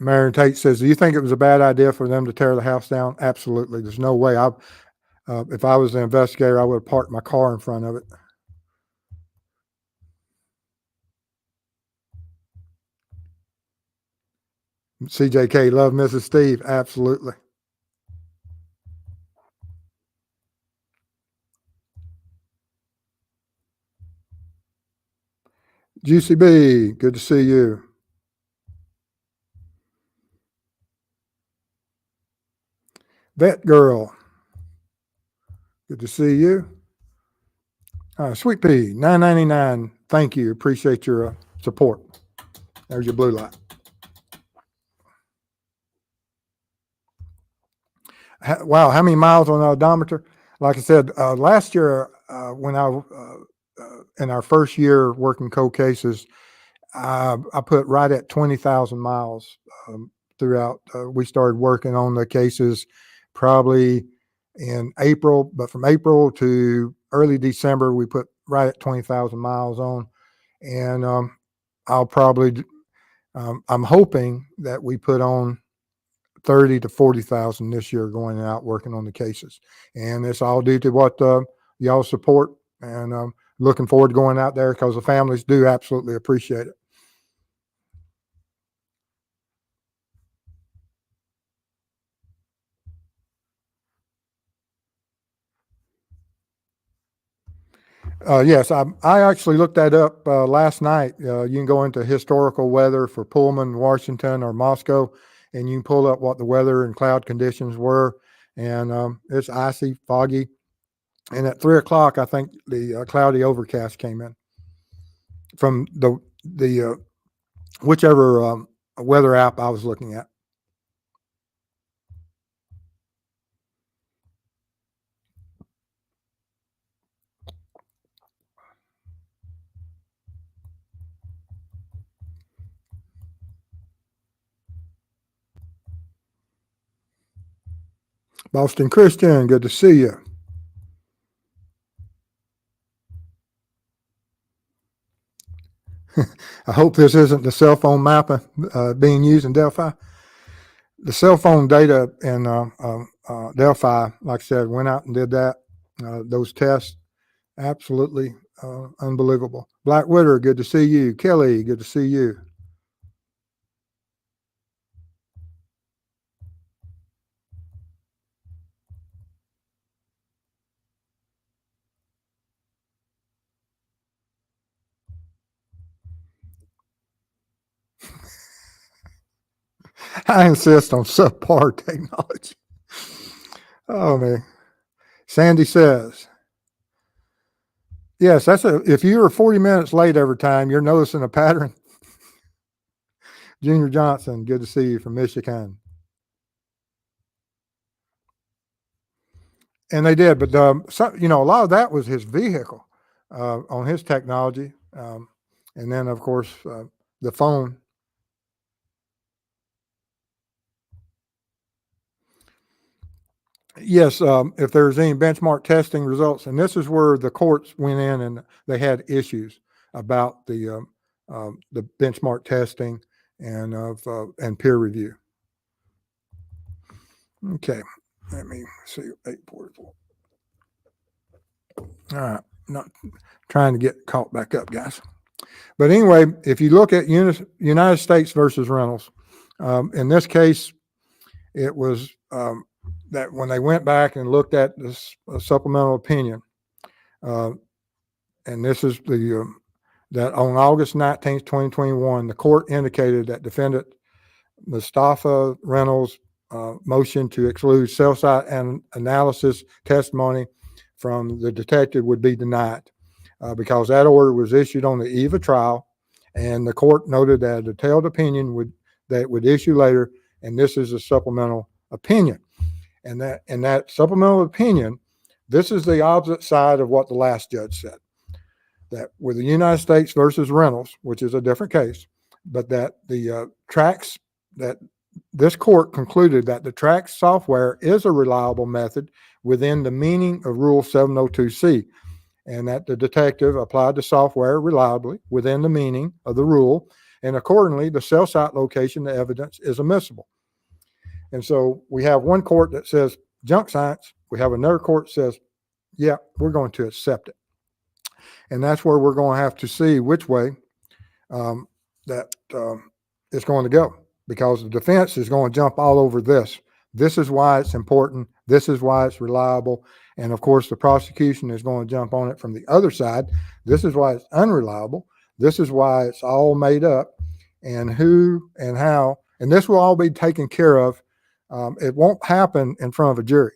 Marion Tate says, do you think it was a bad idea for them to tear the house down? Absolutely. There's no way. If I was the investigator, I would have parked my car in front of it. CJK, love Mrs. Steve. Absolutely. Juicy B, good to see you. Vet Girl, good to see you. Sweet Pea, $9.99. Thank you. Appreciate your support. There's your blue light. Wow, how many miles on the odometer? Like I said, last year when I in our first year working cold cases, I put right at 20,000 miles throughout. We started working on the cases probably in April, but from April to early December, we put right at 20,000 miles on. And I'll probably, I'm hoping that we put on 30 to 40,000 this year going out working on the cases. And it's all due to what y'all support, and looking forward to going out there because the families do absolutely appreciate it. Yes, I actually looked that up last night. You can go into historical weather for Pullman, Washington, or Moscow, and you can pull up what the weather and cloud conditions were. And it's icy, foggy. And at 3 o'clock, I think the cloudy overcast came in from the whichever weather app I was looking at. Boston Christian, good to see you. I hope this isn't the cell phone mapper being used in Delphi. The cell phone data in Delphi, like I said, went out and did that. Those tests, absolutely unbelievable. Black Witter, good to see you. Kelly, good to see you. I insist on subpar technology. Oh, man. Sandy says, yes, if you're 40 minutes late every time, you're noticing a pattern. Junior Johnson, good to see you from Michigan. And they did, but a lot of that was his vehicle on his technology. And then, of course, the phone. Yes, if there's any benchmark testing results, and this is where the courts went in and they had issues about the benchmark testing and peer review. Okay, let me see. 844. All right, not trying to get caught back up, guys. But anyway, if you look at United States versus Reynolds, in this case, it was that when they went back and looked at this supplemental opinion, and this is that on August 19th, 2021, the court indicated that defendant Mustafa Reynolds' motion to exclude cell site analysis testimony from the detective would be denied because that order was issued on the eve of trial, and the court noted that a detailed opinion would issue later, and this is a supplemental opinion. And that supplemental opinion, this is the opposite side of what the last judge said, that with the United States versus Reynolds, which is a different case, but that the TRAX, that this court concluded that the TRAX software is a reliable method within the meaning of Rule 702C, and that the detective applied the software reliably within the meaning of the rule, And accordingly, the cell site location, the evidence is admissible. And so we have one court that says junk science. We have another court that says, yeah, we're going to accept it. And that's where we're going to have to see which way that it's going to go, because the defense is going to jump all over this. This is why it's important. This is why it's reliable. And of course, the prosecution is going to jump on it from the other side. This is why it's unreliable. This is why it's all made up, and who and how. And this will all be taken care of. It won't happen in front of a jury.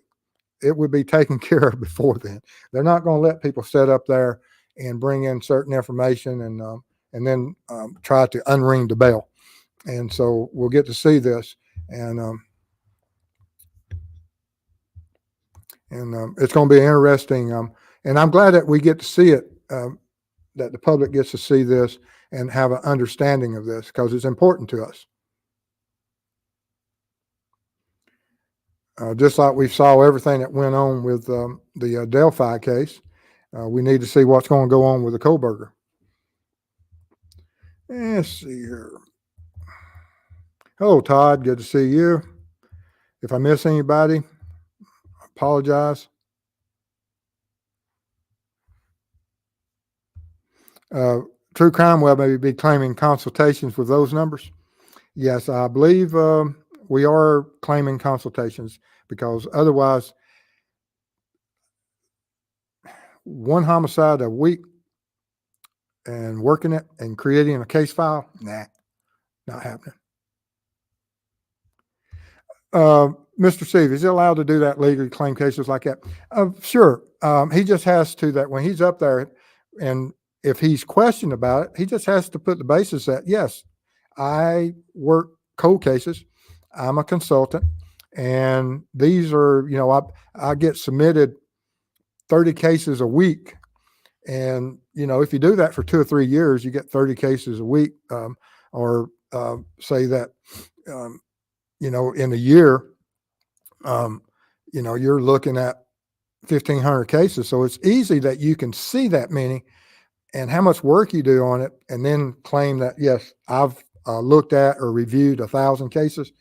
It would be taken care of before then. They're not going to let people sit up there and bring in certain information and then try to unring the bell. And so we'll get to see this, and it's going to be interesting. And I'm glad that we get to see it, that the public gets to see this and have an understanding of this, because it's important to us. Just like we saw everything that went on with the Delphi case, we need to see what's going to go on with the Kohberger. Let's see here. Hello, Todd. Good to see you. If I miss anybody, I apologize. True Crime Web may be claiming consultations with those numbers. Yes, I believe we are claiming consultations, because otherwise, one homicide a week and working it and creating a case file, nah, not happening. Mr. Steve, is he allowed to do that legally, claim cases like that? Sure. He just has to, that when he's up there, and if he's questioned about it, he just has to put the basis that, yes, I work cold cases. I'm a consultant, and these are, I get submitted 30 cases a week. And, if you do that for 2 or 3 years, you get 30 cases a week, or say that, in a year, you're looking at 1,500 cases. So it's easy that you can see that many and how much work you do on it, and then claim that, yes, I've looked at or reviewed 1,000 cases.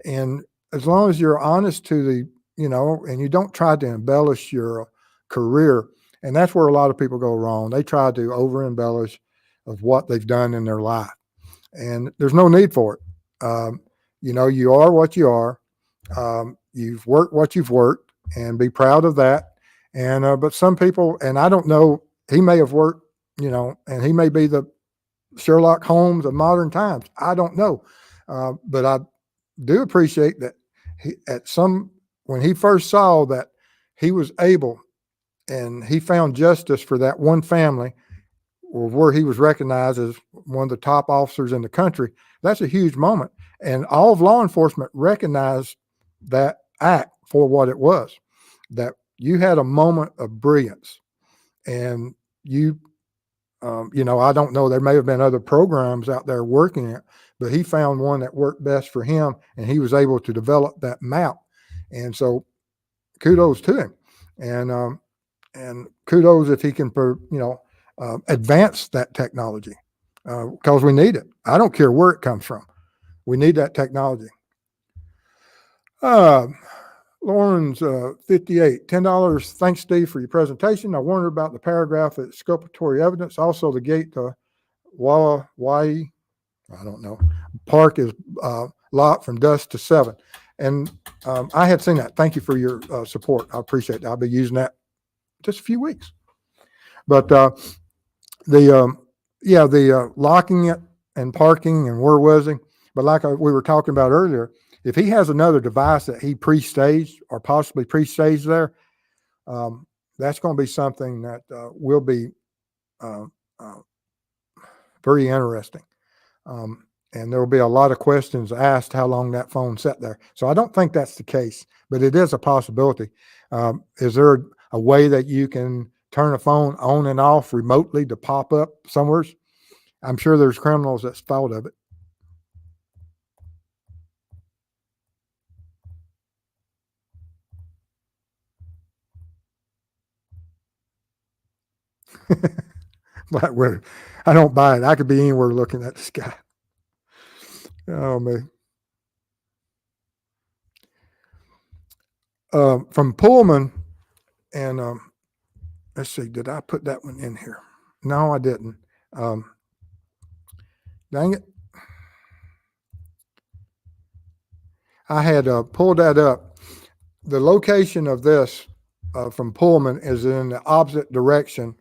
And as long as you're honest to the, and you don't try to embellish your career, and that's where a lot of people go wrong. They try to over embellish of what they've done in their life, and there's no need for it. You are what you are. You've worked what you've worked, and be proud of that. And but some people, and I don't know, he may have worked, and he may be the Sherlock Holmes of modern times. I don't know, but I do appreciate that when he first saw that he was able, and he found justice for that one family, or where he was recognized as one of the top officers in the country. That's a huge moment. And all of law enforcement recognized that act for what it was, that you had a moment of brilliance. And I don't know, there may have been other programs out there working it, but he found one that worked best for him, and he was able to develop that map. And so kudos to him. And kudos if he can, advance that technology, because we need it. I don't care where it comes from. We need that technology. Lauren's 58, $10. Thanks, Steve, for your presentation. I wondered about the paragraph at exculpatory evidence. Also, the gate to Hawaii, I don't know, park is locked from dusk to 7. And I had seen that. Thank you for your support. I appreciate that. I'll be using that just a few weeks. But the locking it and parking and where was he? But like we were talking about earlier, if he has another device that he pre-staged or possibly pre-staged there, that's going to be something that will be very interesting. And there will be a lot of questions asked how long that phone sat there. So I don't think that's the case, but it is a possibility. Is there a way that you can turn a phone on and off remotely to pop up somewhere? I'm sure there's criminals that's thought of it. But I don't buy it. I could be anywhere looking at the sky. Oh, man. From Pullman, and let's see, did I put that one in here? No, I didn't. Dang it. I had pulled that up. The location of this from Pullman is in the opposite direction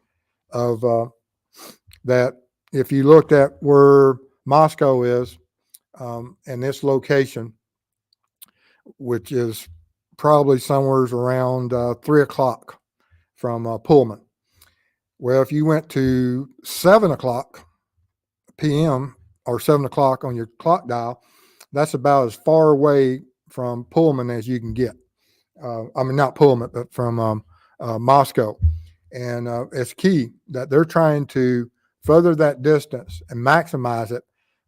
of that. If you looked at where Moscow is and this location, which is probably somewhere around 3 o'clock from Pullman. Well, if you went to 7 o'clock p.m. or 7 o'clock on your clock dial, that's about as far away from Pullman as you can get. I mean, not Pullman, but from Moscow. And it's key that they're trying to further that distance and maximize it,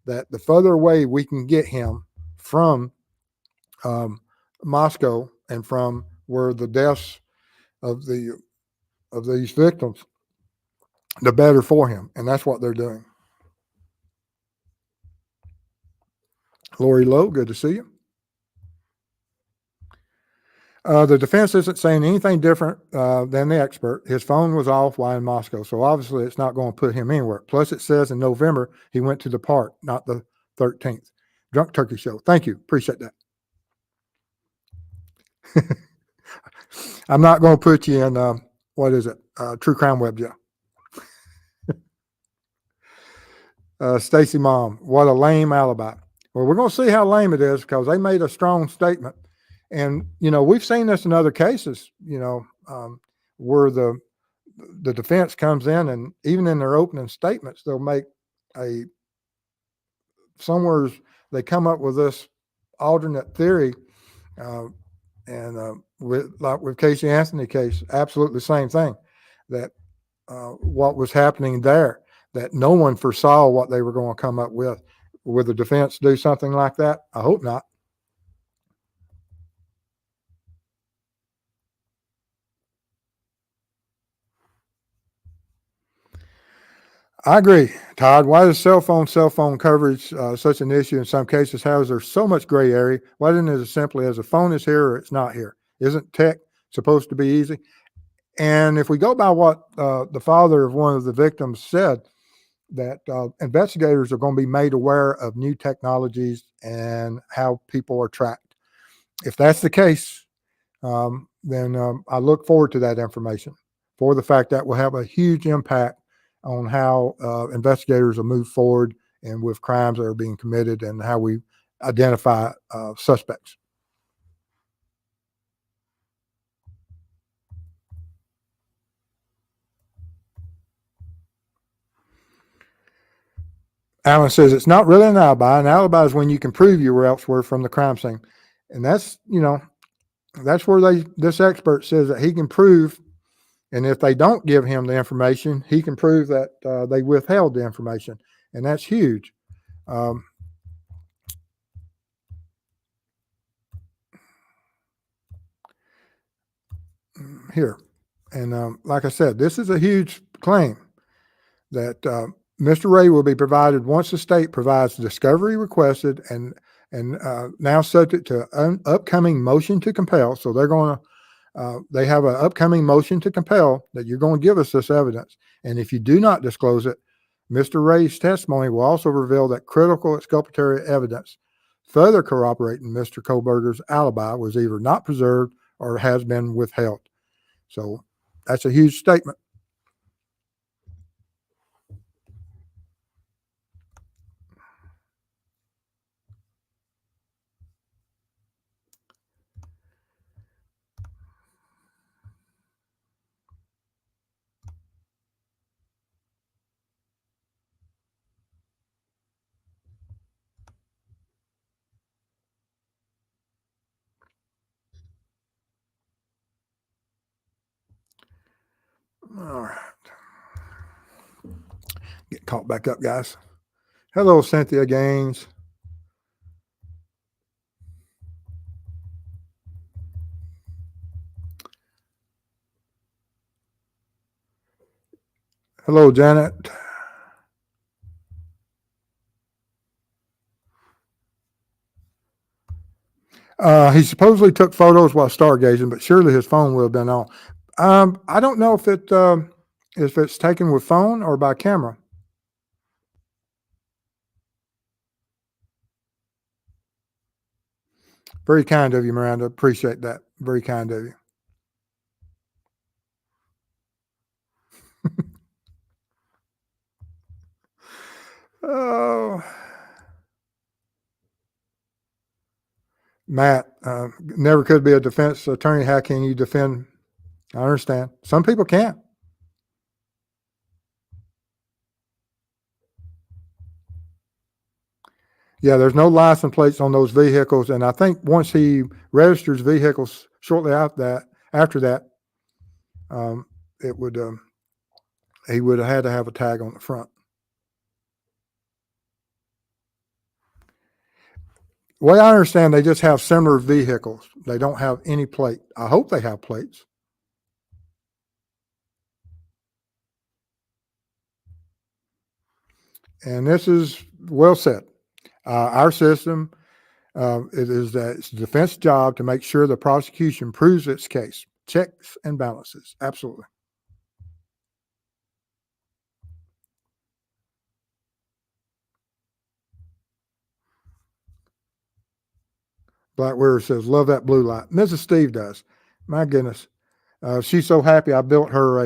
that the further away we can get him from Moscow and from where the deaths of these victims, the better for him. And that's what they're doing. Lori Lowe, good to see you. The defense isn't saying anything different than the expert. His phone was off while in Moscow, so obviously it's not going to put him anywhere. Plus, it says in November he went to the park, not the 13th. Drunk Turkey Show. Thank you. Appreciate that. I'm not going to put you in, what is it, True Crime Web jail. Stacy Mom, what a lame alibi. Well, we're going to see how lame it is because they made a strong statement. And, we've seen this in other cases, where the defense comes in and even in their opening statements, they'll make somewhere they come up with this alternate theory. And with Casey Anthony case, absolutely the same thing, that what was happening there, that no one foresaw what they were going to come up with. Will the defense do something like that? I hope not. I agree, Todd. Why is cell phone coverage such an issue in some cases? How is there so much gray area? Why isn't it as simply as a phone is here or it's not here? Isn't tech supposed to be easy? And if we go by what the father of one of the victims said, that investigators are going to be made aware of new technologies and how people are tracked. If that's the case, then I look forward to that information for the fact that will have a huge impact on how investigators will move forward and with crimes that are being committed and how we identify suspects. Alan says it's not really an alibi. An alibi is when you can prove you were elsewhere from the crime scene. And that's, that's where this expert says that he can prove, and if they don't give him the information, he can prove that they withheld the information. And that's huge. Here. And like I said, this is a huge claim that Mr. Ray will be provided once the state provides discovery requested and now subject to an upcoming motion to compel. So they're going to, they have an upcoming motion to compel that you're going to give us this evidence. And if you do not disclose it, Mr. Ray's testimony will also reveal that critical exculpatory evidence further corroborating Mr. Kohberger's alibi was either not preserved or has been withheld. So that's a huge statement. All right. Get caught back up, guys. Hello, Cynthia Gaines. Hello, Janet. He supposedly took photos while stargazing, but surely his phone would have been on. I don't know if it's taken with phone or by camera. Very kind of you, Miranda. Appreciate that. Very kind of you. Oh, Matt, never could be a defense attorney. How can you defend? I understand. Some people can't. Yeah, there's no license plates on those vehicles, and I think once he registers vehicles shortly after that, it would he would have had to have a tag on the front. The way I understand, they just have similar vehicles. They don't have any plate. I hope they have plates. And this is well said. Our system, it is that it's the defense job to make sure the prosecution proves its case. Checks and balances. Absolutely. Black Wearer says, love that blue light. Mrs. Steve does. My goodness. She's so happy I built her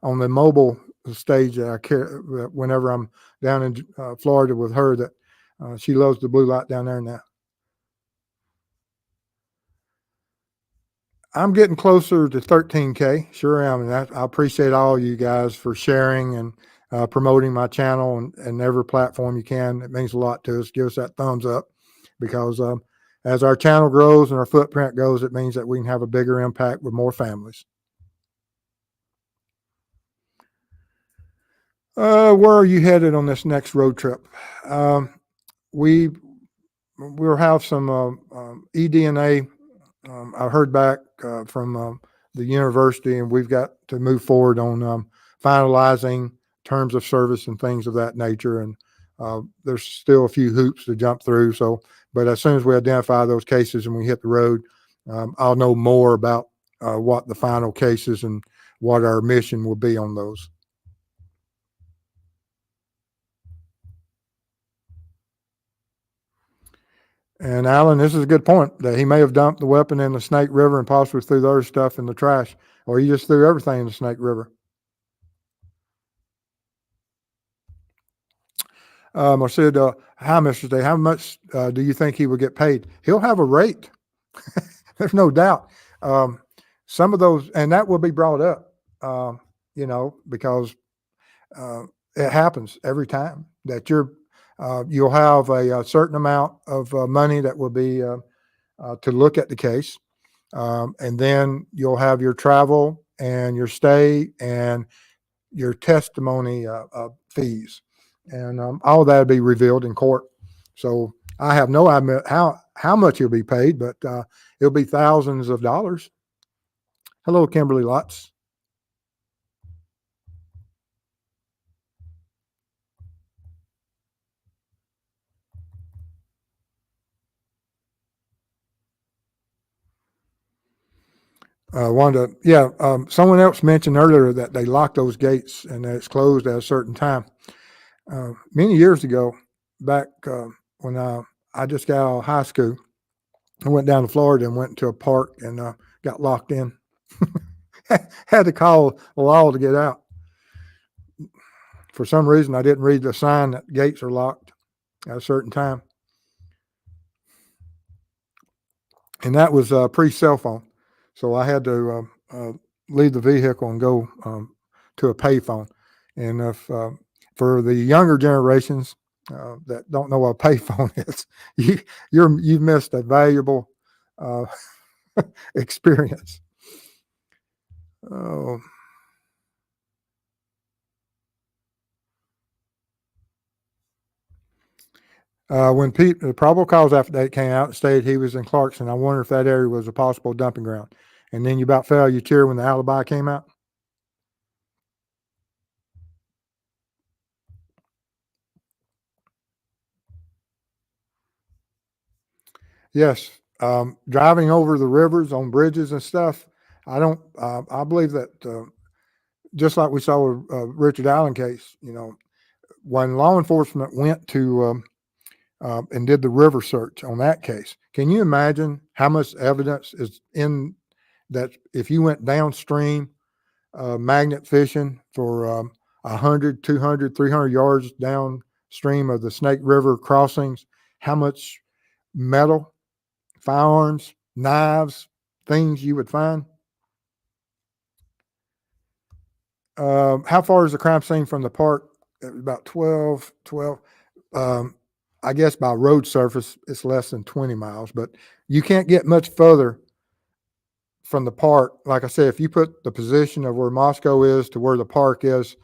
on the mobile stage that I carry whenever I'm down in Florida with her, that she loves the blue light down there now. I'm getting closer to 13K. Sure am. And I appreciate all you guys for sharing and promoting my channel and every platform you can. It means a lot to us. Give us that thumbs up, because as our channel grows and our footprint goes, it means that we can have a bigger impact with more families. Where are you headed on this next road trip? We'll have some eDNA. I heard back from the university, and we've got to move forward on finalizing terms of service and things of that nature. And there's still a few hoops to jump through. But as soon as we identify those cases and we hit the road, I'll know more about what the final cases and what our mission will be on those. And Alan, this is a good point, that he may have dumped the weapon in the Snake River and possibly threw the other stuff in the trash, or he just threw everything in the Snake River. I said, hi, Mr. Day, how much do you think he would get paid? He'll have a rate. There's no doubt. Some of those, and that will be brought up, because it happens every time that you'll have a certain amount of money that will be to look at the case. And then you'll have your travel and your stay and your testimony fees. And all that will be revealed in court. So I have no idea how much he'll be paid, but it'll be thousands of dollars. Hello, Kimberly Lotz. Someone else mentioned earlier that they lock those gates and that it's closed at a certain time. Many years ago, back when I just got out of high school, I went down to Florida and went to a park and got locked in. Had to call the law to get out. For some reason, I didn't read the sign that gates are locked at a certain time. And that was pre-cell phone. So I had to leave the vehicle and go to a payphone. And if for the younger generations that don't know what a payphone is, you've missed a valuable experience. Oh. When the probable cause affidavit came out, it stated he was in Clarkson. I wonder if that area was a possible dumping ground. And then you about fell out of your chair when the alibi came out. Yes, Driving over the rivers on bridges and stuff, I don't. I believe that just like we saw with Richard Allen case, when law enforcement went to and did the river search on that case, can you imagine how much evidence is in that? If you went downstream magnet fishing for 100, 200, 300 yards downstream of the Snake River crossings, how much metal, firearms, knives, things you would find. How far is the crime scene from the park? About 12. I guess by road surface, it's less than 20 miles, but you can't get much further from the park. Like I said, if you put the position of where Moscow is to where the park is,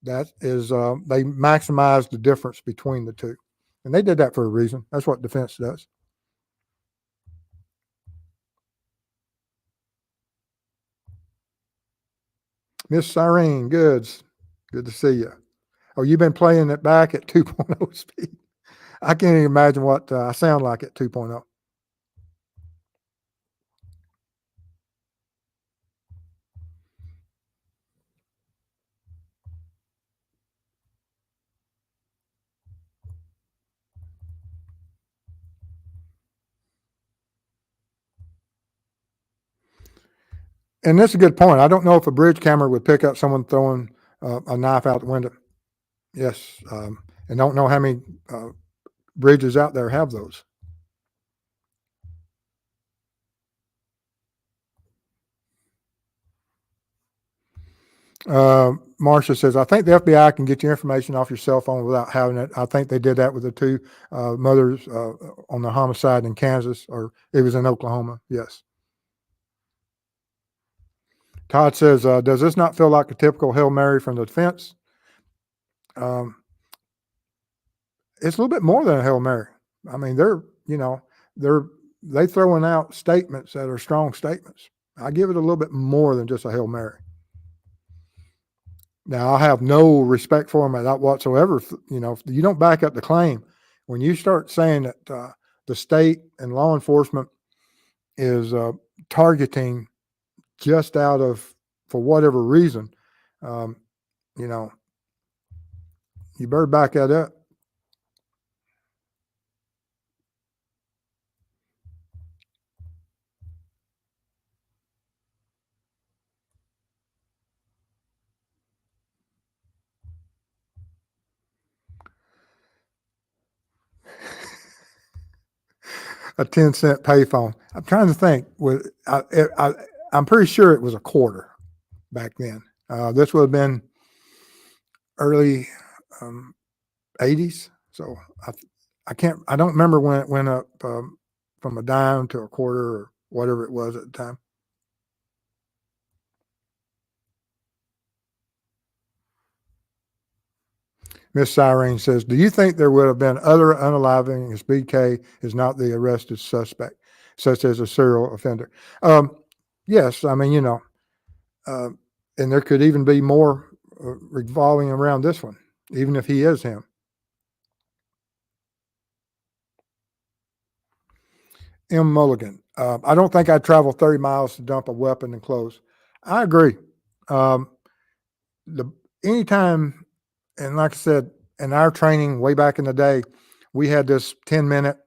that is, they maximize the difference between the two. And they did that for a reason. That's what defense does. Miss Cyrene, goods. Good to see you. Oh, you've been playing it back at 2.0 speed. I can't even imagine what I sound like at 2.0. And that's a good point. I don't know if a bridge camera would pick up someone throwing a knife out the window. Yes. And don't know how many bridges out there have those. Marcia says, I think the FBI can get your information off your cell phone without having it. I think they did that with the two mothers on the homicide in Kansas, or it was in Oklahoma. Yes. Todd says, does this not feel like a typical Hail Mary from the defense? It's a little bit more than a Hail Mary. I mean, they throwing out statements that are strong statements. I give it a little bit more than just a Hail Mary. Now, I have no respect for them whatsoever. If you don't back up the claim, when you start saying that the state and law enforcement is targeting just for whatever reason, you better back that up. A 10-cent payphone. I'm trying to think. I'm pretty sure it was a quarter back then. This would have been early 80s. So I don't remember when it went up from a dime to a quarter or whatever it was at the time. Miss Cyrene says, do you think there would have been other unaliving if BK is not the arrested suspect, such as a serial offender? Yes. I mean, and there could even be more revolving around this one, even if he is him. M. Mulligan, I don't think I'd travel 30 miles to dump a weapon and clothes. I agree. Anytime, and like I said, in our training way back in the day, we had this 10-minute,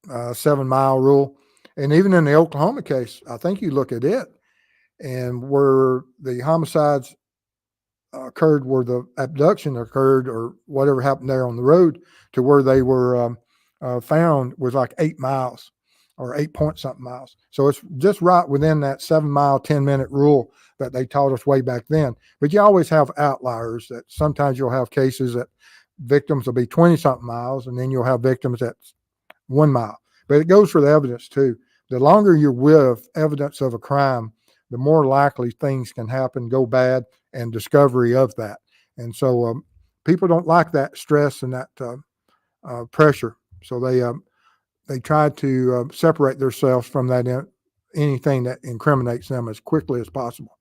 7-mile rule. And even in the Oklahoma case, I think you look at it, and where the homicides occurred, where the abduction occurred, or whatever happened there on the road to where they were found was like 8 miles or 8-point-something miles. So it's just right within that 7-mile, 10-minute rule that they taught us way back then. But you always have outliers that sometimes you'll have cases that victims will be 20-something miles, and then you'll have victims that's 1 mile. But it goes for the evidence too. The longer you're with evidence of a crime, the more likely things can happen, go bad, and discovery of that. And so people don't like that stress and that pressure. So they try to separate themselves from that anything that incriminates them as quickly as possible.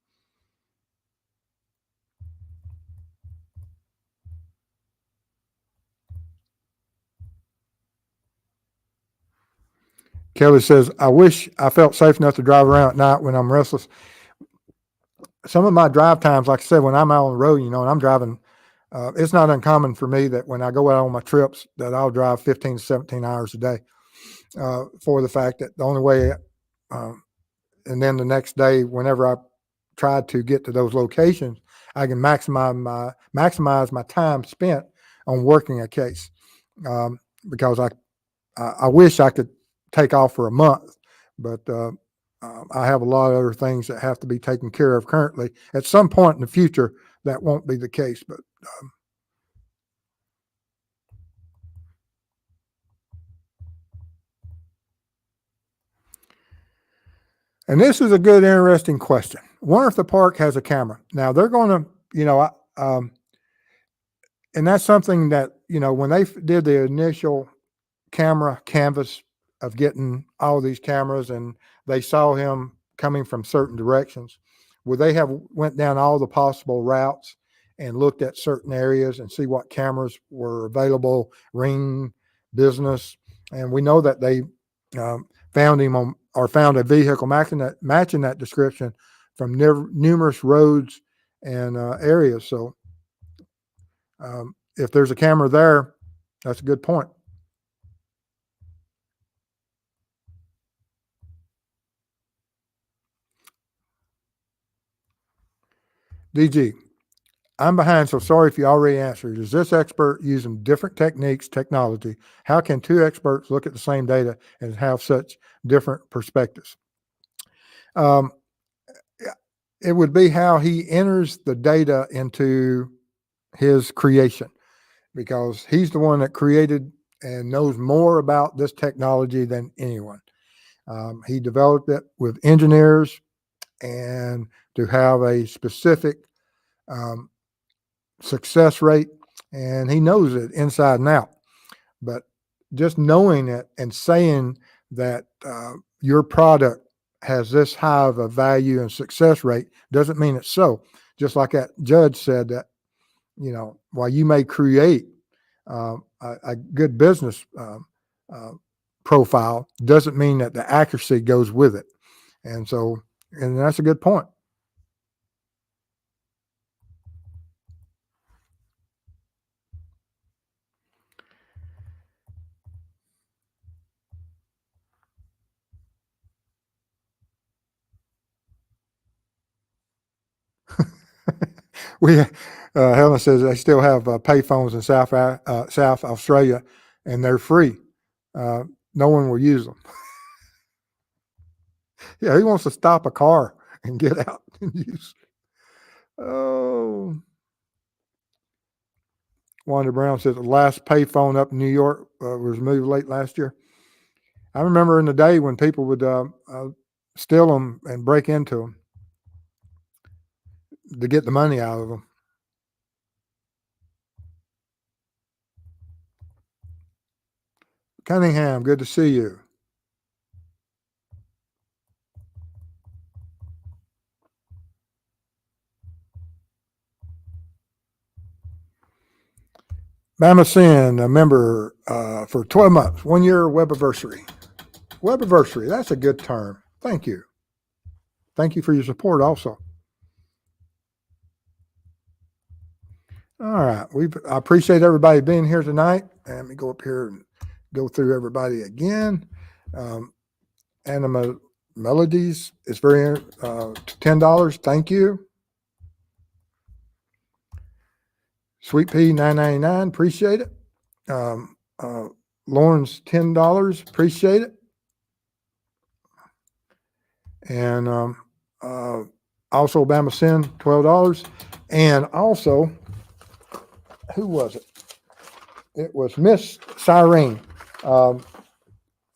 Kelly says, I wish I felt safe enough to drive around at night when I'm restless. Some of my drive times, like I said, when I'm out on the road, and I'm driving, it's not uncommon for me that when I go out on my trips that I'll drive 15 to 17 hours a day for the fact that the only way, and then the next day, whenever I try to get to those locations, I can maximize my time spent on working a case because I wish I could take off for a month, but I have a lot of other things that have to be taken care of currently. At some point in the future, that won't be the case, but and this is a good, interesting question. Wonder if the park has a camera. Now they're going to, and that's something that, when they did the initial camera canvas of getting all these cameras and they saw him coming from certain directions, where they have went down all the possible routes and looked at certain areas and see what cameras were available, ring, business. And we know that they found him on, or found a vehicle matching that description from numerous roads and areas. So if there's a camera there, that's a good point. DG, I'm behind, so sorry if you already answered. Is this expert using different techniques, technology? How can two experts look at the same data and have such different perspectives? It would be how he enters the data into his creation, because he's the one that created and knows more about this technology than anyone. He developed it with engineers and to have a specific success rate, and he knows it inside and out. But just knowing it and saying that your product has this high of a value and success rate doesn't mean it's so. Just like that judge said that, while you may create a good business profile, doesn't mean that the accuracy goes with it. And so, and that's a good point. Helen says they still have pay phones in South Australia, and they're free. No one will use them. Yeah, he wants to stop a car and get out and use. Oh, Wanda Brown says the last pay phone up in New York was moved late last year. I remember in the day when people would steal them and break into them to get the money out of them. Cunningham, good to see you. Bama Sin, a member for 12 months, 1 year webiversary. Webiversary, that's a good term. Thank you. Thank you for your support also. All right. I appreciate everybody being here tonight. And let me go up here and go through everybody again. Anima Melodies is very $10. Thank you. Sweet Pea $9.99. Appreciate it. Lauren's $10. Appreciate it. And also Bama Sin $12. And also, who was it? It was Miss Cyrene. On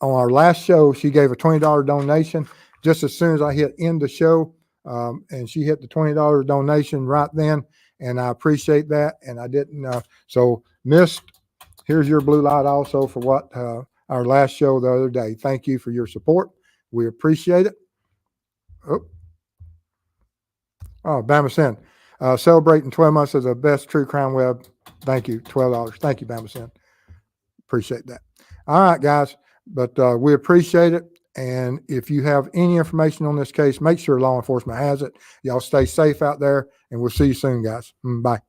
our last show, she gave a $20 donation just as soon as I hit end the show. And she hit the $20 donation right then. And I appreciate that. And I didn't. So, Miss, here's your blue light also for what our last show the other day. Thank you for your support. We appreciate it. Oh, Bama Sin. Celebrating 12 months as the best true crime web. Thank you. $12. Thank you, Bama Sin. Appreciate that. All right, guys. But we appreciate it. And if you have any information on this case, make sure law enforcement has it. Y'all stay safe out there, and we'll see you soon, guys. Bye.